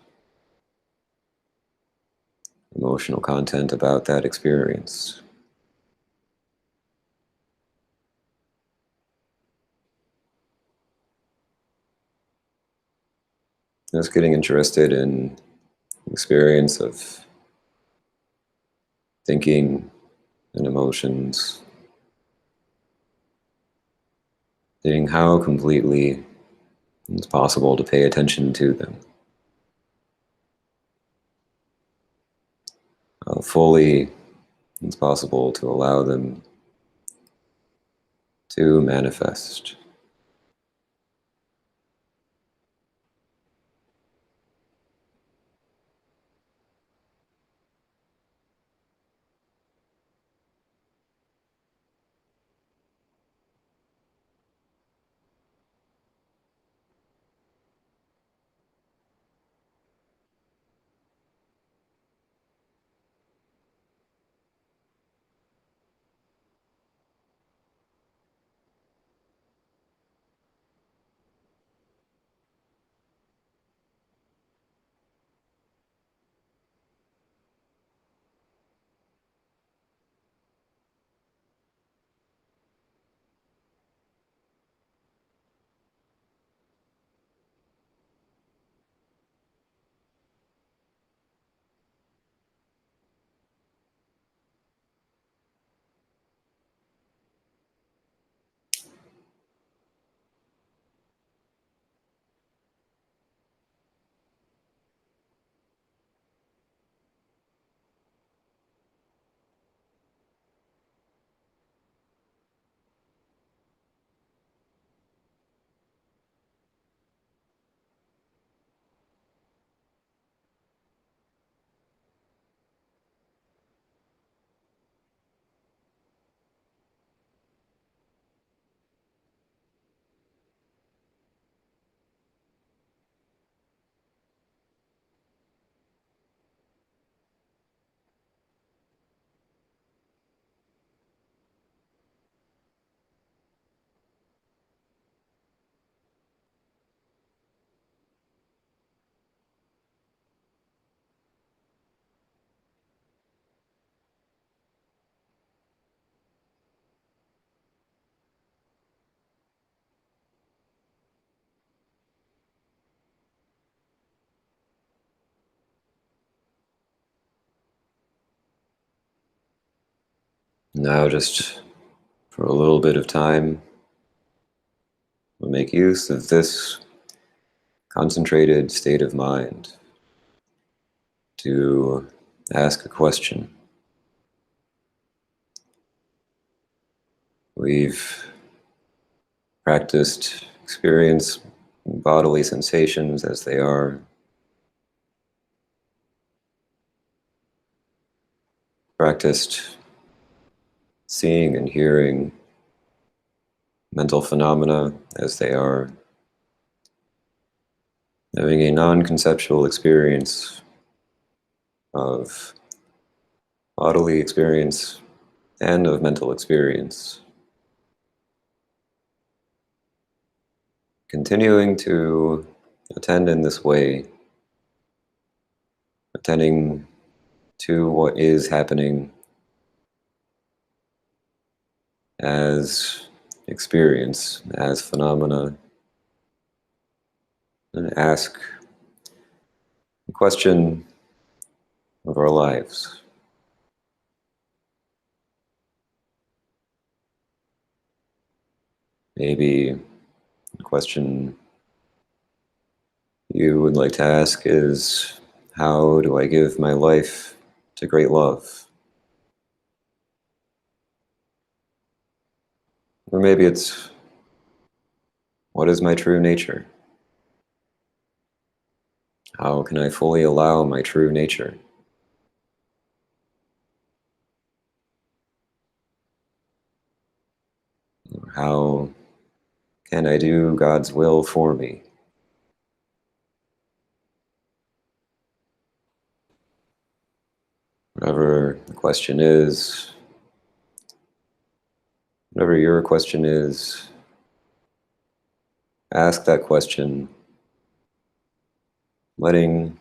emotional content about that experience. Just getting interested in the experience of thinking and emotions, seeing how completely it's possible to pay attention to them, how fully it's possible to allow them to manifest. Now, just for a little bit of time, we'll make use of this concentrated state of mind to ask a question. We've practiced experience bodily sensations as they are, practiced seeing and hearing mental phenomena as they are, having a non-conceptual experience of bodily experience and of mental experience. Continuing to attend in this way, attending to what is happening as experience, as phenomena, and ask the question of our lives. Maybe the question you would like to ask is, how do I give my life to great love? Or maybe it's What is my true nature? How can I fully allow my true nature? How can I do God's will for me? Whatever the question is, whatever your question is, ask that question, letting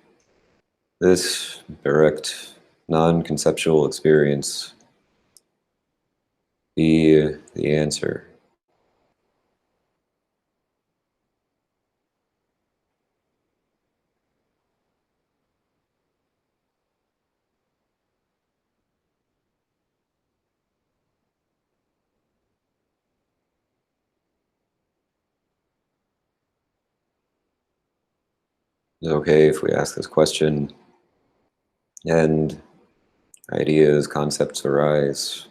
this direct, non conceptual experience be the answer. It's okay if we ask this question and ideas, concepts arise.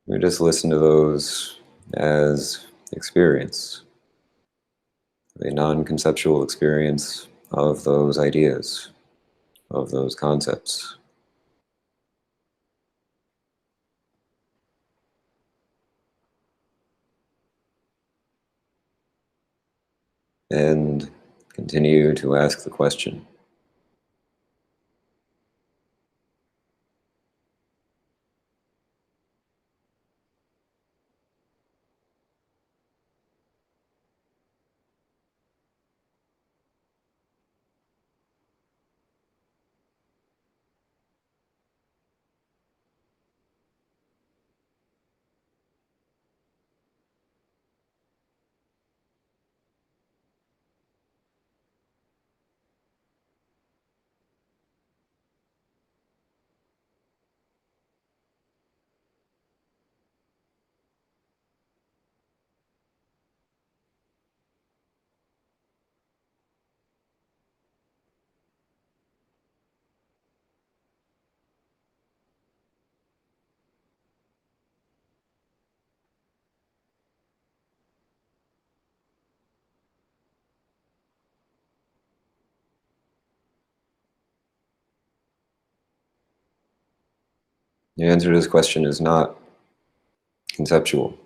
We just listen to those as experience, a non conceptual experience of those ideas, of those concepts. And continue to ask the question. The answer to this question is not conceptual.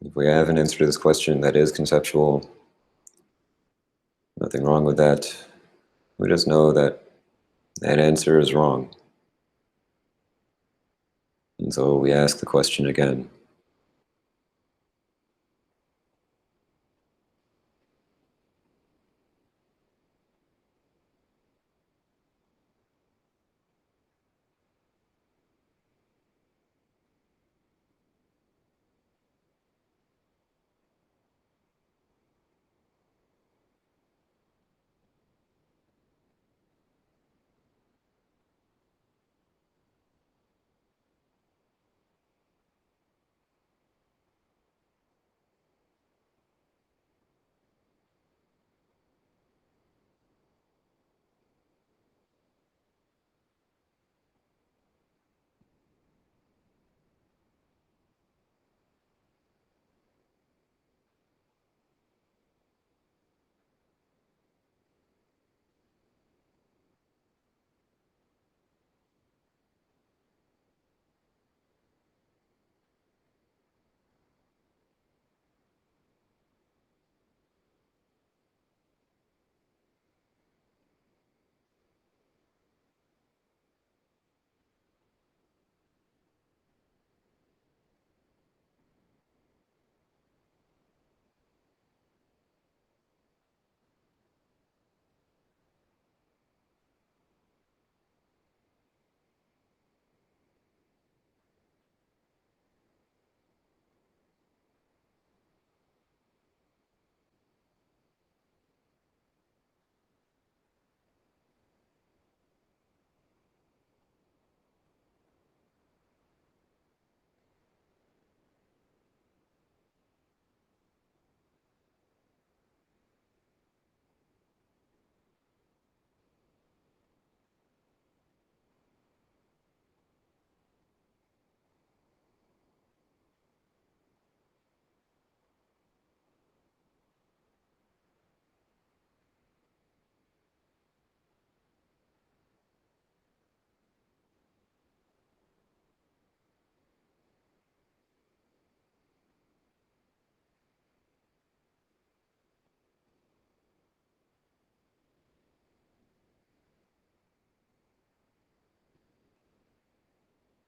If we have an answer to this question that is conceptual, nothing wrong with that. We just know that that answer is wrong. And so we ask the question again.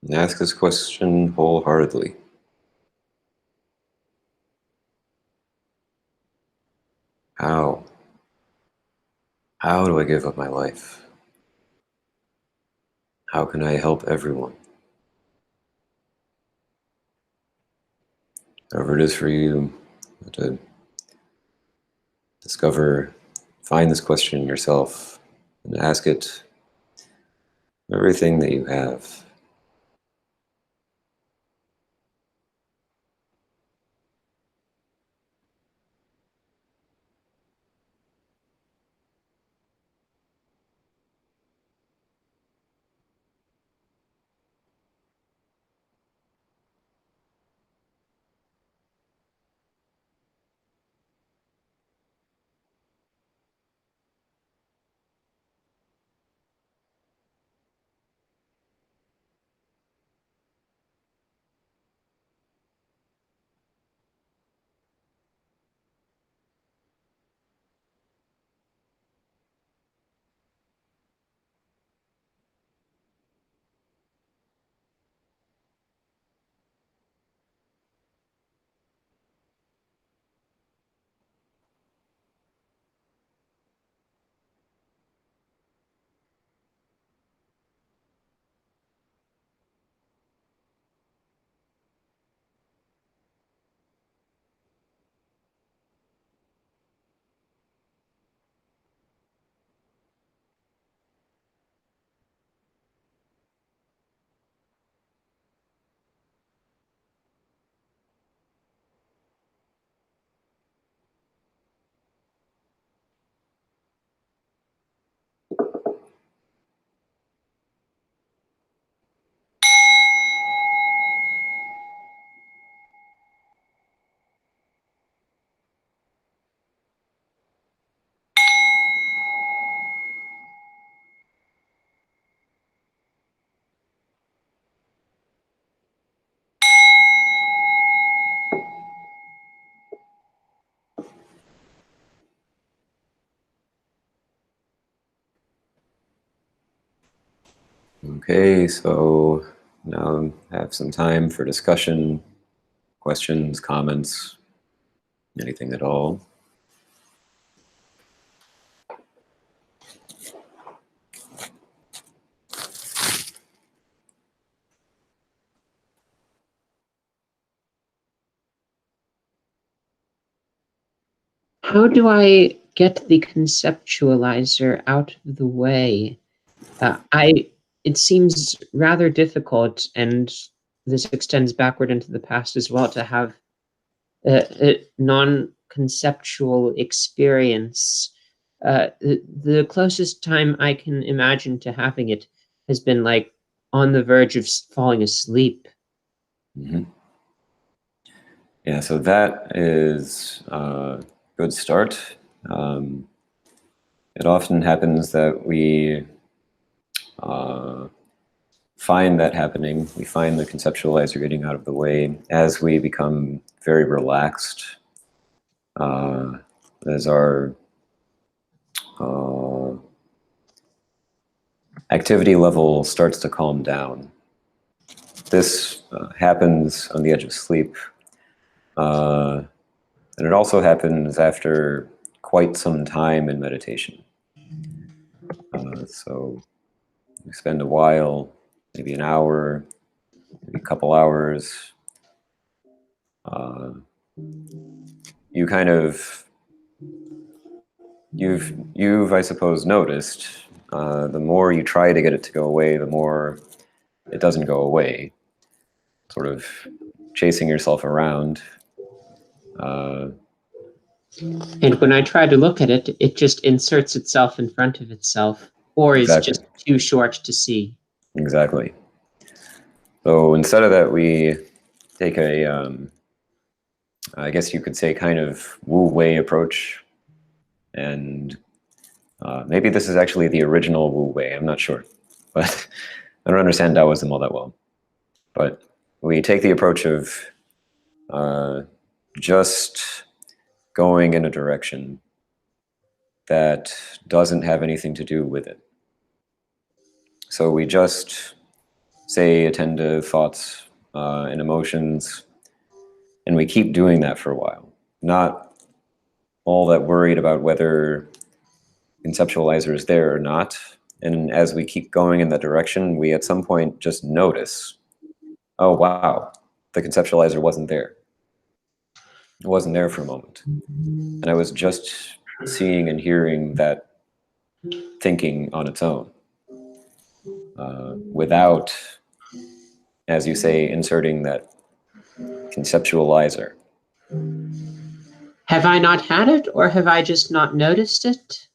And ask this question wholeheartedly. How? How do I give up my life? How can I help everyone? Whatever it is for you, to discover, find this question in yourself and ask it everything that you have. Okay, so now have some time for discussion, questions, comments, anything at all. How do I get the conceptualizer out of the way? It seems rather difficult, and this extends backward into the past as well, to have a non-conceptual experience. The closest time I can imagine to having it has been like on the verge of falling asleep. Mm-hmm. Yeah, so that is a good start. It often happens that we find that happening. We find the conceptualizer getting out of the way as we become very relaxed, as our uh, activity level starts to calm down. This happens on the edge of sleep, and it also happens after quite some time in meditation. So you spend a while, maybe an hour, maybe a couple hours. You kind of you've I suppose noticed the more you try to get it to go away, the more it doesn't go away. Sort of chasing yourself around. And when I try to look at it, it just inserts itself in front of itself, or is Exactly. just too short to see. Exactly. So instead of that, we take a, I guess you could say, kind of Wu Wei approach, and maybe this is actually the original Wu Wei. I'm not sure, but I don't understand Taoism all that well. But we take the approach of just going in a direction that doesn't have anything to do with it. So we just say, attend to thoughts and emotions, and we keep doing that for a while, not all that worried about whether conceptualizer is there or not. And as we keep going in that direction, we at some point just notice, oh, wow, the conceptualizer wasn't there. It wasn't there for a moment. And I was just seeing and hearing that thinking on its own, without, as you say, inserting that conceptualizer. Have I not had it, or have I just not noticed it?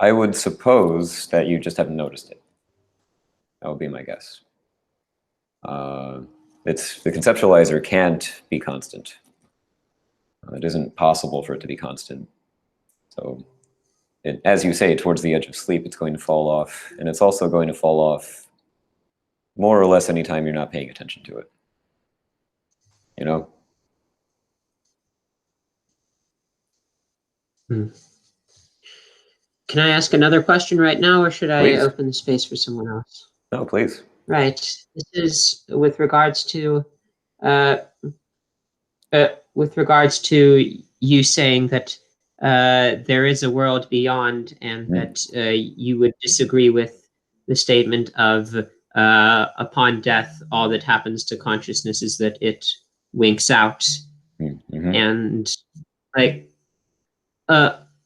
I would suppose that you just haven't noticed it. That would be my guess. It's the conceptualizer can't be constant. It isn't possible for it to be constant. So, as you say, towards the edge of sleep, it's going to fall off, and it's also going to fall off more or less anytime you're not paying attention to it. You know? Can I ask another question right now, or should I Please. open the space for someone else? No, please. Right. This is with regards to you saying that there is a world beyond, and that you would disagree with the statement of upon death, all that happens to consciousness is that it winks out. Mm-hmm. And like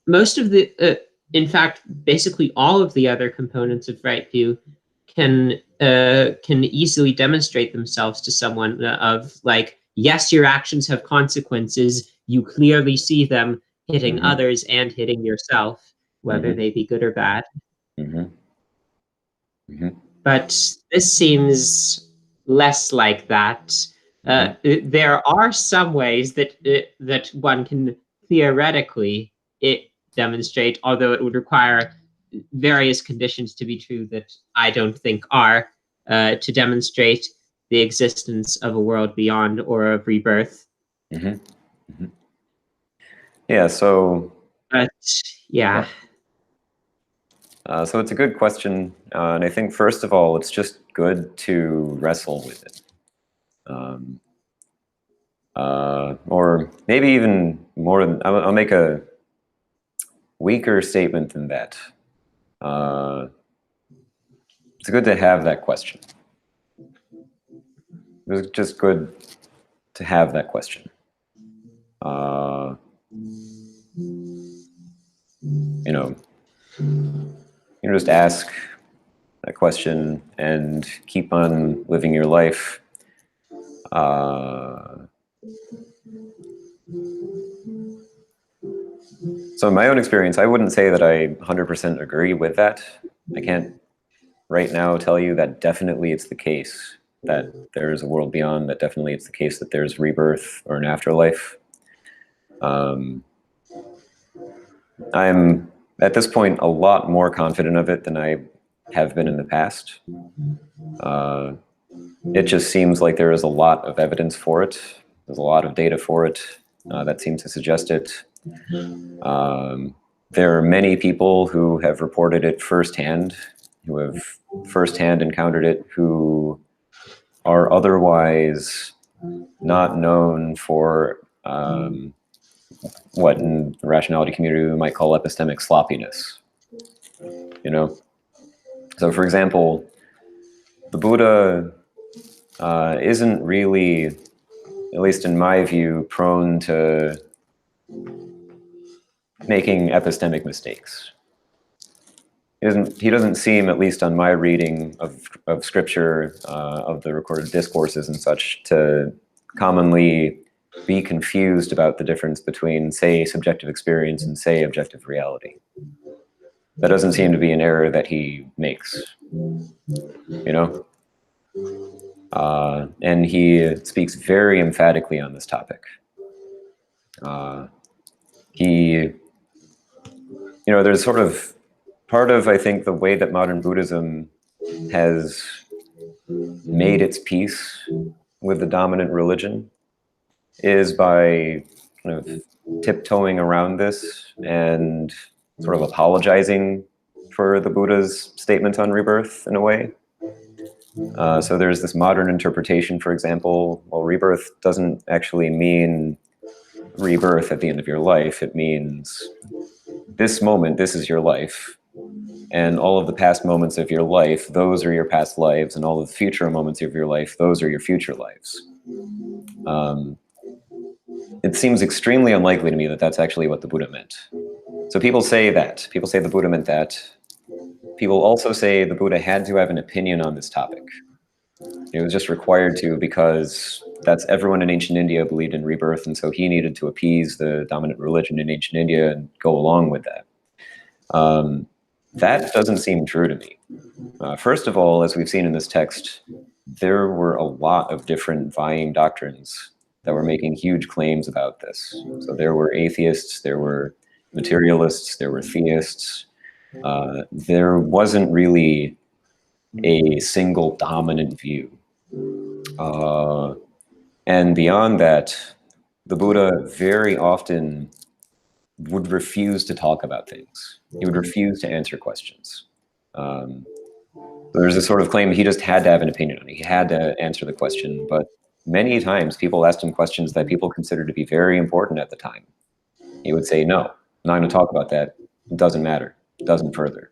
most of the in fact, basically all of the other components of right view can easily demonstrate themselves to someone of like, yes, your actions have consequences. You clearly see them hitting others and hitting yourself, whether they be good or bad. But this seems less like that. There are some ways that that one can theoretically demonstrate, although it would require various conditions to be true that I don't think are, to demonstrate the existence of a world beyond or of rebirth. Yeah, so... But yeah. So it's a good question, and I think first of all, it's just good to wrestle with it. Or maybe even more than, I'll make a weaker statement than that. It's good to have that question. It's just good to have that question. You know, you just ask that question and keep on living your life. So in my own experience, I wouldn't say that I 100% agree with that. I can't right now tell you that definitely it's the case that there's a world beyond, that definitely it's the case that there's rebirth or an afterlife. I'm, at this point, a lot more confident of it than I have been in the past. It just seems like there is a lot of evidence for it. There's a lot of data for it that seems to suggest it. There are many people who have reported it firsthand, who have firsthand encountered it, who are otherwise not known for what in the rationality community we might call epistemic sloppiness. You know? So for example, the Buddha isn't really, at least in my view, prone to making epistemic mistakes. He doesn't seem, at least on my reading of scripture, of the recorded discourses and such, to commonly be confused about the difference between, say, subjective experience and, say, objective reality. That doesn't seem to be an error that he makes, you know? And he speaks very emphatically on this topic. There's sort of part of, I think, the way that modern Buddhism has made its peace with the dominant religion is by kind of tiptoeing around this and sort of apologizing for the Buddha's statement on rebirth in a way. So there's this modern interpretation, for example, well, rebirth doesn't actually mean rebirth at the end of your life. It means this moment, this is your life. And all of the past moments of your life, those are your past lives. And all of the future moments of your life, those are your future lives. It seems extremely unlikely to me that that's actually what the Buddha meant. So people say that. People say the Buddha meant that. People also say the Buddha had to have an opinion on this topic. It was just required to because that's everyone in ancient India believed in rebirth, and so he needed to appease the dominant religion in ancient India and go along with that. That doesn't seem true to me. First of all, as we've seen in this text, there were a lot of different vying doctrines that were making huge claims about this. So there were atheists, there were materialists, there were theists. There wasn't really a single dominant view. And beyond that, the Buddha very often would refuse to talk about things. He would refuse to answer questions. There's a sort of claim that he just had to have an opinion on it. He had to answer the question. But many times people asked him questions that people considered to be very important at the time. He would say, no, I'm not going to talk about that. It doesn't matter. It doesn't further.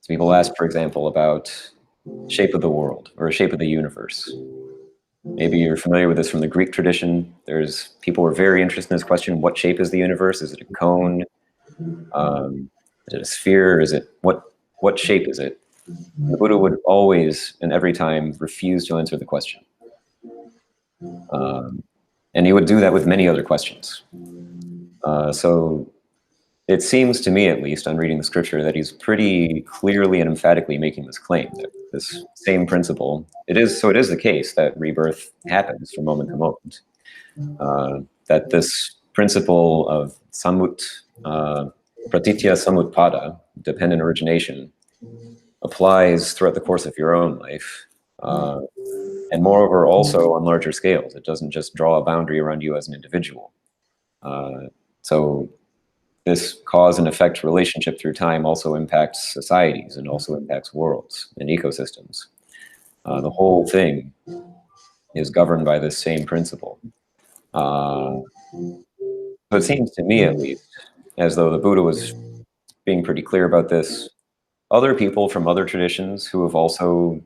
So people asked, for example, about shape of the world or shape of the universe. Maybe you're familiar with this from the Greek tradition. People were very interested in this question: what shape is the universe? Is it a cone? Is it a sphere? What shape is it? And the Buddha would always and every time refuse to answer the question. And he would do that with many other questions. So it seems to me, at least, on reading the scripture, that he's pretty clearly and emphatically making this claim, that this same principle, it is the case that rebirth happens from moment to moment. That this principle of pratitya samutpada, dependent origination, applies throughout the course of your own life. And moreover, also on larger scales. It doesn't just draw a boundary around you as an individual. So this cause and effect relationship through time also impacts societies and also impacts worlds and ecosystems. The whole thing is governed by this same principle. So it seems to me, at least, as though the Buddha was being pretty clear about this. Other people from other traditions who have also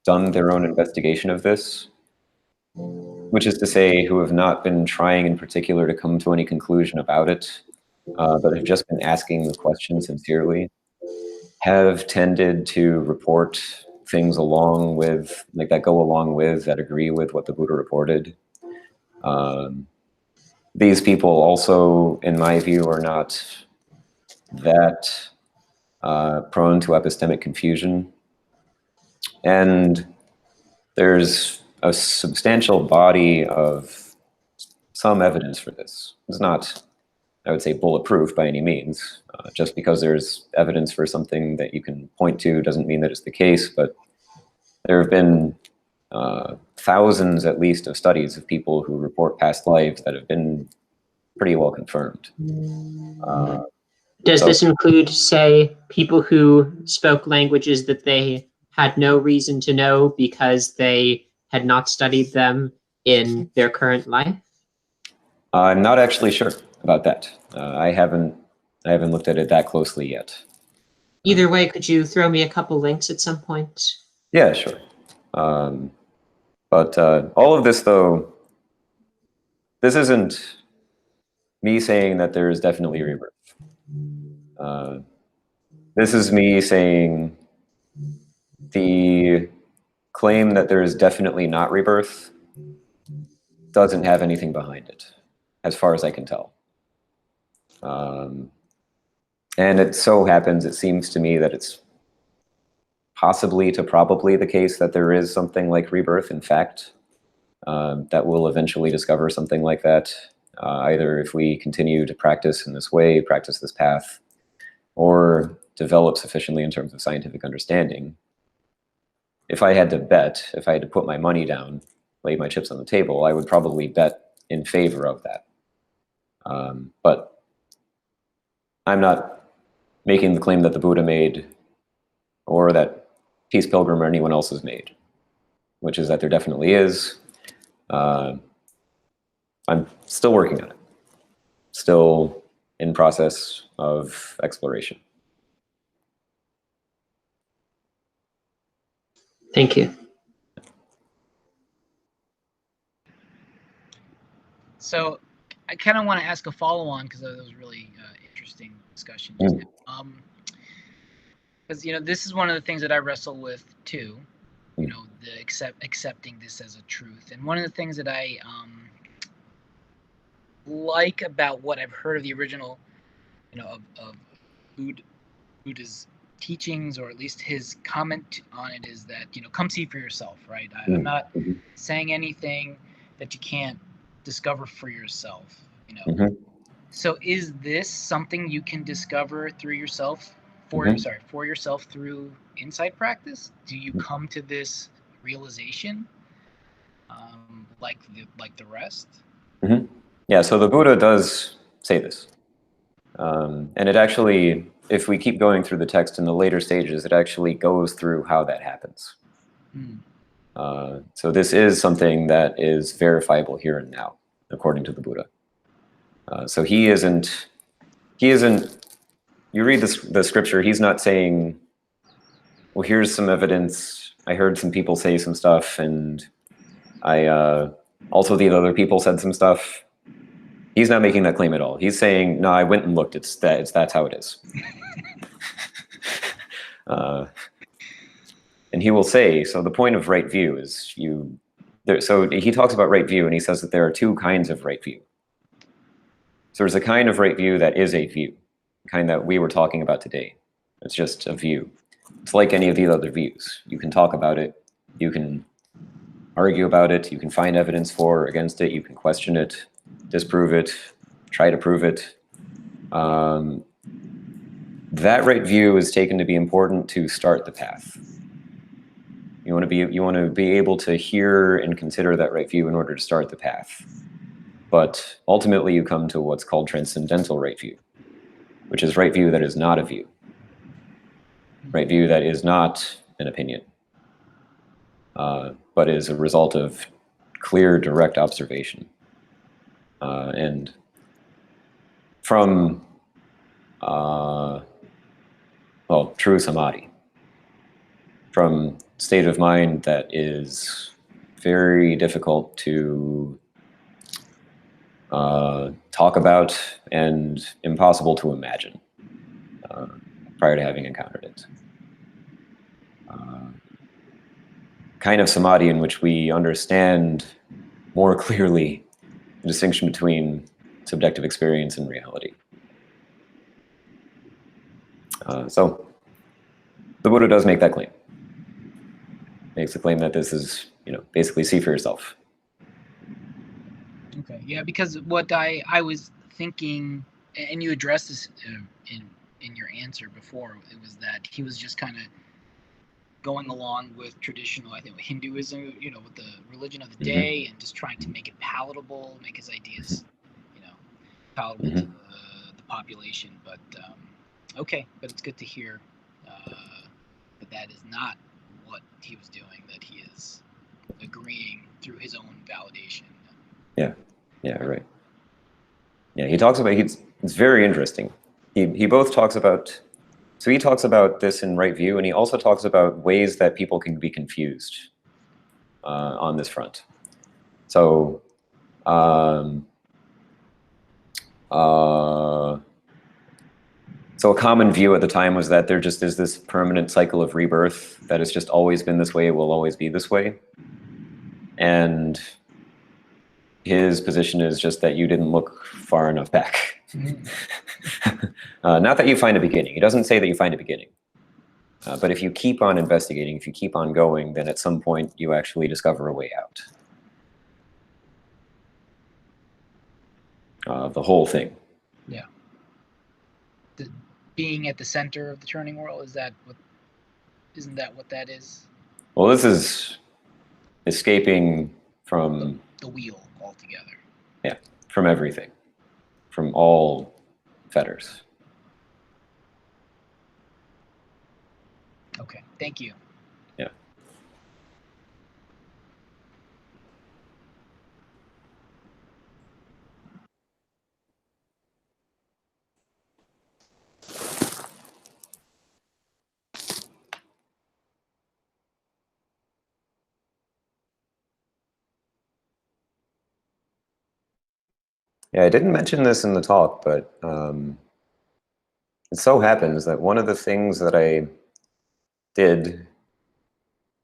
done their own investigation of this, which is to say, who have not been trying in particular to come to any conclusion about it, but have just been asking the question sincerely, have tended to report things along with, like that go along with, that agree with what the Buddha reported. These people also, in my view, are not that prone to epistemic confusion. And there's a substantial body of some evidence for this. It's not, I would say, bulletproof by any means. Just because there's evidence for something that you can point to doesn't mean that it's the case, but there have been thousands, at least, of studies of people who report past lives that have been pretty well confirmed. Does this include, say, people who spoke languages that they had no reason to know because they had not studied them in their current life? I'm not actually sure about that. I haven't looked at it that closely yet. Either way, could you throw me a couple links at some point? Yeah, sure. But all of this, though, this isn't me saying that there is definitely rebirth. This is me saying the claim that there is definitely not rebirth doesn't have anything behind it, as far as I can tell. And it so happens, it seems to me that it's possibly to probably the case that there is something like rebirth, in fact, that we'll eventually discover something like that, either if we continue to practice in this way, practice this path, or develop sufficiently in terms of scientific understanding. If I had to bet, if I had to put my money down, lay my chips on the table, I would probably bet in favor of that. But I'm not making the claim that the Buddha made, or that Peace Pilgrim or anyone else has made, which is that there definitely is. I'm still working on it, still in process of exploration. Thank you. So I kind of want to ask a follow-on because that was really interesting discussion. Because this is one of the things that I wrestle with too. The accepting this as a truth, and one of the things that I like about what I've heard of the original, of Buddha's teachings, or at least his comment on it, is that come see for yourself, right? I'm not saying anything that you can't discover for yourself, So is this something you can discover through yourself, for yourself through insight practice? Do you come to this realization like the rest? Yeah, so the Buddha does say this. And it actually, if we keep going through the text in the later stages, it actually goes through how that happens. So this is something that is verifiable here and now, according to the Buddha. So he isn't, you read the scripture, he's not saying, well, here's some evidence. I heard some people say some stuff, and also the other people said some stuff. He's not making that claim at all. He's saying, no, I went and looked. That's how it is. And he will say, so the point of right view is so he talks about right view, and he says that there are two kinds of right view. So there's a kind of right view that is a view, the kind that we were talking about today. It's just a view. It's like any of the other views. You can talk about it. You can argue about it. You can find evidence for or against it. You can question it, disprove it, try to prove it. That right view is taken to be important to start the path. You want to be able to hear and consider that right view in order to start the path. But ultimately, you come to what's called transcendental right view, which is right view that is not a view. Right view that is not an opinion, but is a result of clear, direct observation. And from, true samadhi, from state of mind that is very difficult to talk about and impossible to imagine prior to having encountered it. Kind of samadhi in which we understand more clearly the distinction between subjective experience and reality. So the Buddha does make that claim. Makes the claim that this is, basically see for yourself. Okay, yeah, because what I was thinking, and you addressed this in your answer before, it was that he was just kind of going along with traditional, I think, Hinduism, with the religion of the day, and just trying to make it palatable, make his ideas, palatable to the population. But okay, but it's good to hear that is not what he was doing, that he is agreeing through his own validation. Yeah, right. Yeah, he talks about, it's very interesting. He both talks about, so he talks about this in right view, and he also talks about ways that people can be confused on this front. So, so a common view at the time was that there just is this permanent cycle of rebirth, that it's just always been this way, will always be this way. And his position is just that you didn't look far enough back. Not that you find a beginning. He doesn't say that you find a beginning. But if you keep on investigating, if you keep on going, then at some point you actually discover a way out of the whole thing. Yeah. Being at the center of the turning world, isn't that what that is? Well, this is escaping from the wheel altogether. Yeah, from everything, from all fetters. Okay, thank you. Yeah, I didn't mention this in the talk, but it so happens that one of the things that I did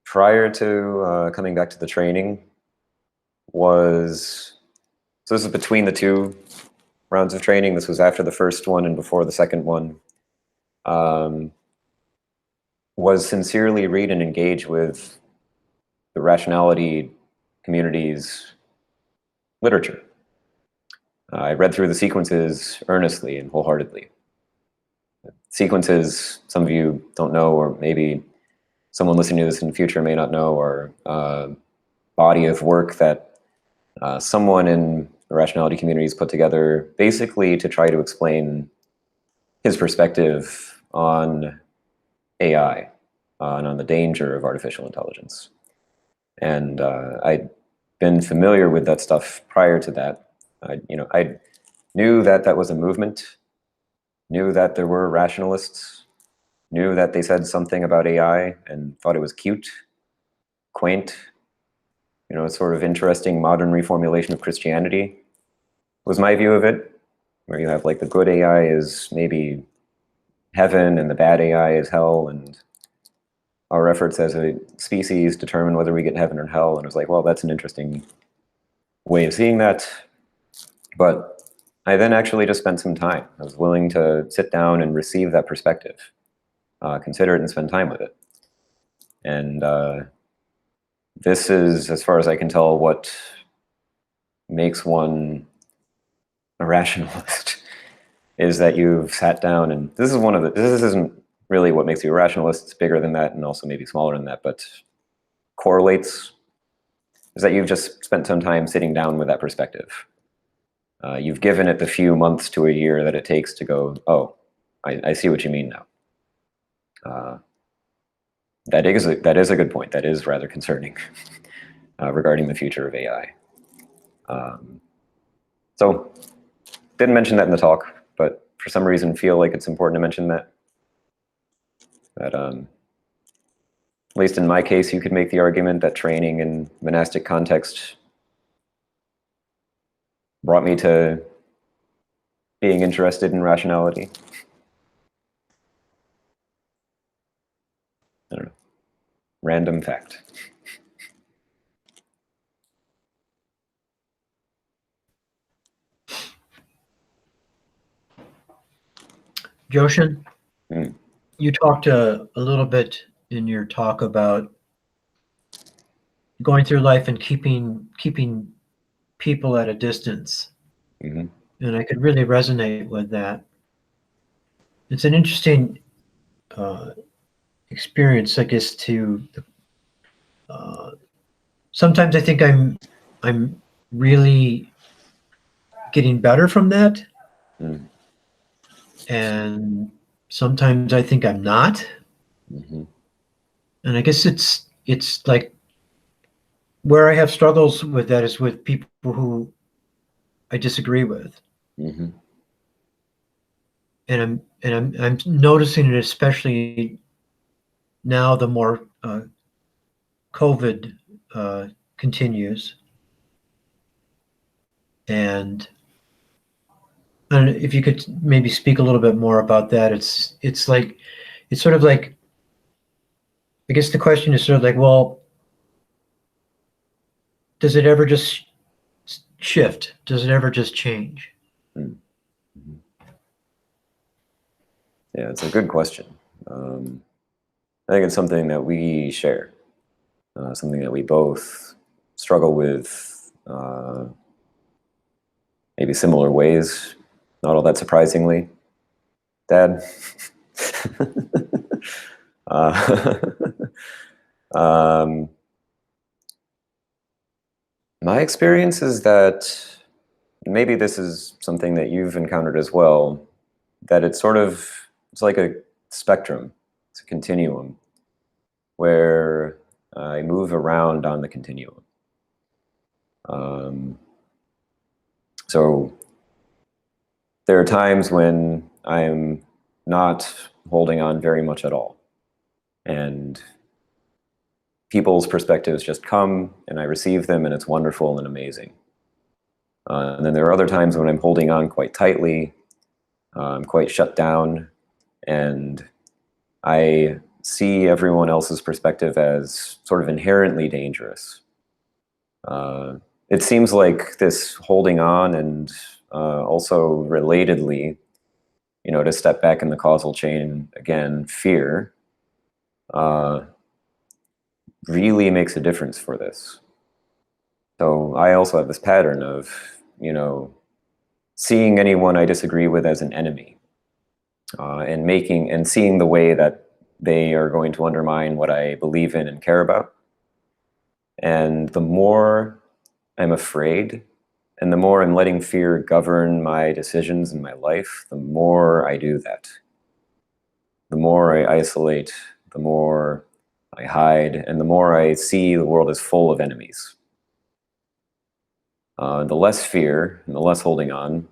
prior to coming back to the training was, so this is between the two rounds of training. This was after the first one and before the second one. Was sincerely read and engage with the rationality community's literature. I read through the sequences earnestly and wholeheartedly. Sequences, some of you don't know, or maybe someone listening to this in the future may not know, or body of work that someone in the rationality communities put together basically to try to explain his perspective on AI and on the danger of artificial intelligence. And I'd been familiar with that stuff prior to that. I knew that that was a movement, knew that there were rationalists, knew that they said something about AI and thought it was cute, quaint, sort of interesting modern reformulation of Christianity was my view of it, where you have like the good AI is maybe heaven and the bad AI is hell, and our efforts as a species determine whether we get heaven or hell. And it was like, well, that's an interesting way of seeing that. But I then actually just spent some time. I was willing to sit down and receive that perspective, consider it and spend time with it. And this is, as far as I can tell, what makes one a rationalist is that you've sat down, and this isn't really what makes you a rationalist. It's bigger than that and also maybe smaller than that, but correlates is that you've just spent some time sitting down with that perspective. You've given it the few months to a year that it takes to go, oh, I see what you mean now. That is a good point. That is rather concerning regarding the future of AI. So didn't mention that in the talk, but for some reason feel like it's important to mention that. That at least in my case, you could make the argument that training in monastic context brought me to being interested in rationality. I don't know. Random fact. Joshin, Mm. you talked a little bit in your talk about going through life and keeping people at a distance. Mm-hmm. And I could really resonate with that. It's an interesting experience, I guess. Sometimes I think I'm really getting better from that, and sometimes I think I'm not. Mm-hmm. And I guess it's like where I have struggles with that is with people who I disagree with. Mm-hmm. And I'm noticing it especially now the more COVID continues. And I don't know if you could maybe speak a little bit more about that. It's sort of like, I guess the question is sort of like, well, does it ever just shift? Does it ever just change? Mm-hmm. Yeah, it's a good question. I think it's something that we share, something that we both struggle with, maybe similar ways, not all that surprisingly. Dad? uh, um, my experience is that maybe this is something that you've encountered as well, that it's like a spectrum, it's a continuum, where I move around on the continuum. So there are times when I'm not holding on very much at all, and people's perspectives just come and I receive them and it's wonderful and amazing. And then there are other times when I'm holding on quite tightly, I'm quite shut down, and I see everyone else's perspective as sort of inherently dangerous. It seems like this holding on, and also relatedly, to step back in the causal chain again, fear really makes a difference for this. So I also have this pattern of, seeing anyone I disagree with as an enemy, and seeing the way that they are going to undermine what I believe in and care about. And the more I'm afraid, and the more I'm letting fear govern my decisions in my life, the more I do that. The more I isolate, the more I hide, and the more I see the world as full of enemies. The less fear and the less holding on,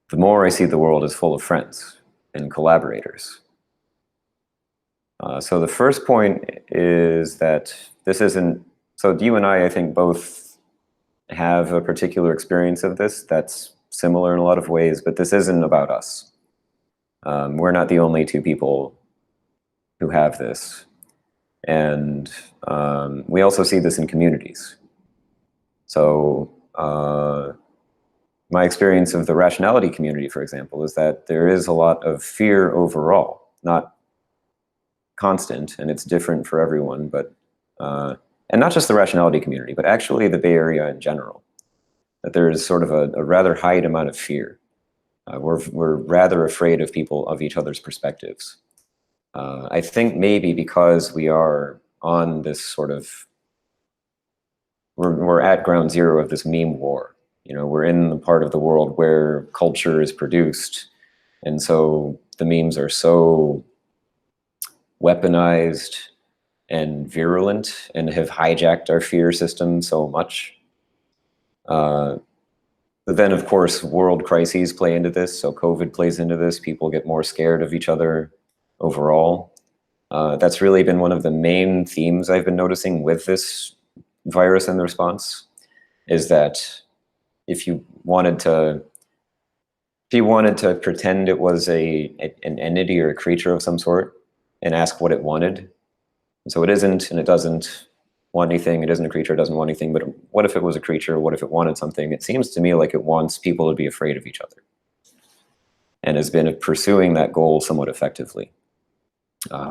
the more I see the world as full of friends and collaborators. So the first point is that this isn't, so you and I think, both have a particular experience of this that's similar in a lot of ways, but this isn't about us. We're not the only two people who have this. And we also see this in communities. So my experience of the rationality community, for example, is that there is a lot of fear overall, not constant, and it's different for everyone, but and not just the rationality community, but actually the Bay Area in general, that there is sort of a rather high amount of fear. We're rather afraid of people, of each other's perspectives. I think maybe because we are on this sort of, we're at ground zero of this meme war. We're in the part of the world where culture is produced, and so the memes are so weaponized and virulent and have hijacked our fear system so much. But then, of course, world crises play into this. So COVID plays into this. People get more scared of each other overall. That's really been one of the main themes I've been noticing with this virus and the response, is that if you wanted to pretend it was an entity or a creature of some sort and ask what it wanted. So it isn't, and it doesn't want anything. It isn't a creature, it doesn't want anything. But what if it was a creature? What if it wanted something? It seems to me like it wants people to be afraid of each other, and has been pursuing that goal somewhat effectively.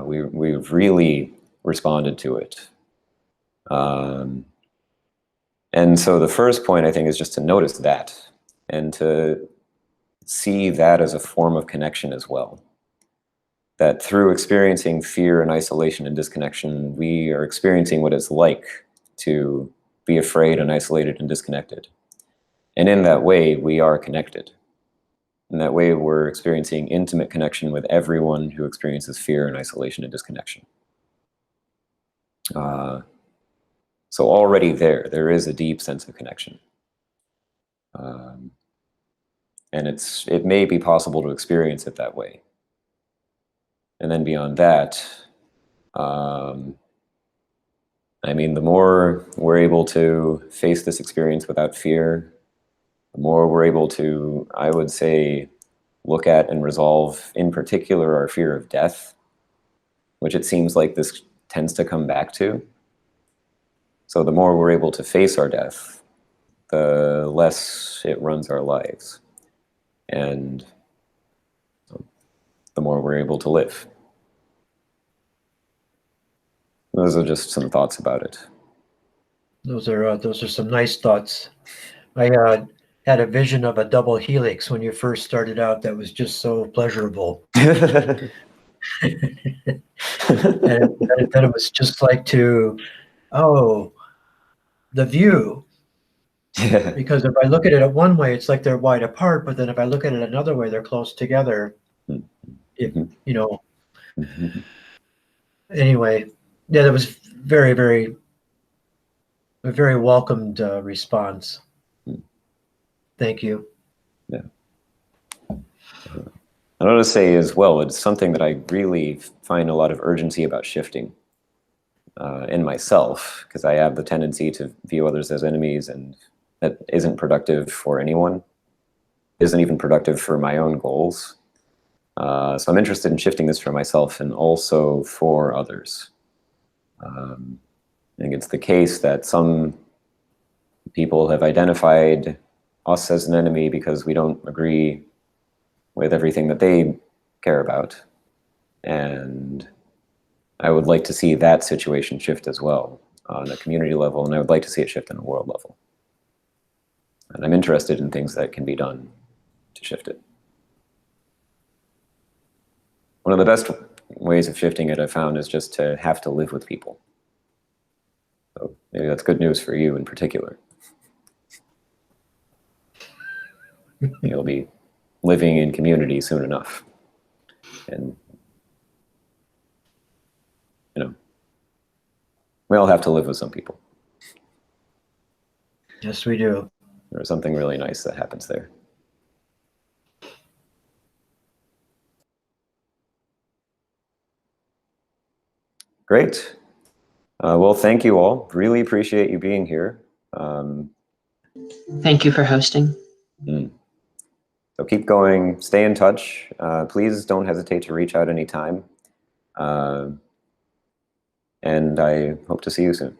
We've really responded to it. And so the first point, I think, is just to notice that, and to see that as a form of connection as well. That through experiencing fear and isolation and disconnection, we are experiencing what it's like to be afraid and isolated and disconnected. And in that way, we are connected. In that way, we're experiencing intimate connection with everyone who experiences fear and isolation and disconnection. So already there is a deep sense of connection. And it may be possible to experience it that way. And then beyond that, the more we're able to face this experience without fear, the more we're able to, I would say, look at and resolve, in particular, our fear of death, which it seems like this tends to come back to. So the more we're able to face our death, the less it runs our lives, and the more we're able to live. Those are just some thoughts about it. Those are some nice thoughts. I had a vision of a double helix when you first started out that was just so pleasurable. And then it was just like the view. Yeah. Because if I look at it one way, it's like they're wide apart, but then if I look at it another way, they're close together. Anyway, yeah, that was very, very, a very welcomed response. Thank you. Yeah. I want to say as well, it's something that I really find a lot of urgency about shifting in myself, because I have the tendency to view others as enemies and that isn't productive for anyone, isn't even productive for my own goals. So I'm interested in shifting this for myself and also for others. I think it's the case that some people have identified us as an enemy because we don't agree with everything that they care about. And I would like to see that situation shift as well on a community level, and I would like to see it shift on a world level. And I'm interested in things that can be done to shift it. One of the best ways of shifting it, I've found, is just to have to live with people. So maybe that's good news for you in particular. You'll be living in community soon enough. And, we all have to live with some people. Yes, we do. There's something really nice that happens there. Great. Well, thank you all. Really appreciate you being here. Thank you for hosting. So keep going, stay in touch. Please don't hesitate to reach out anytime. And I hope to see you soon.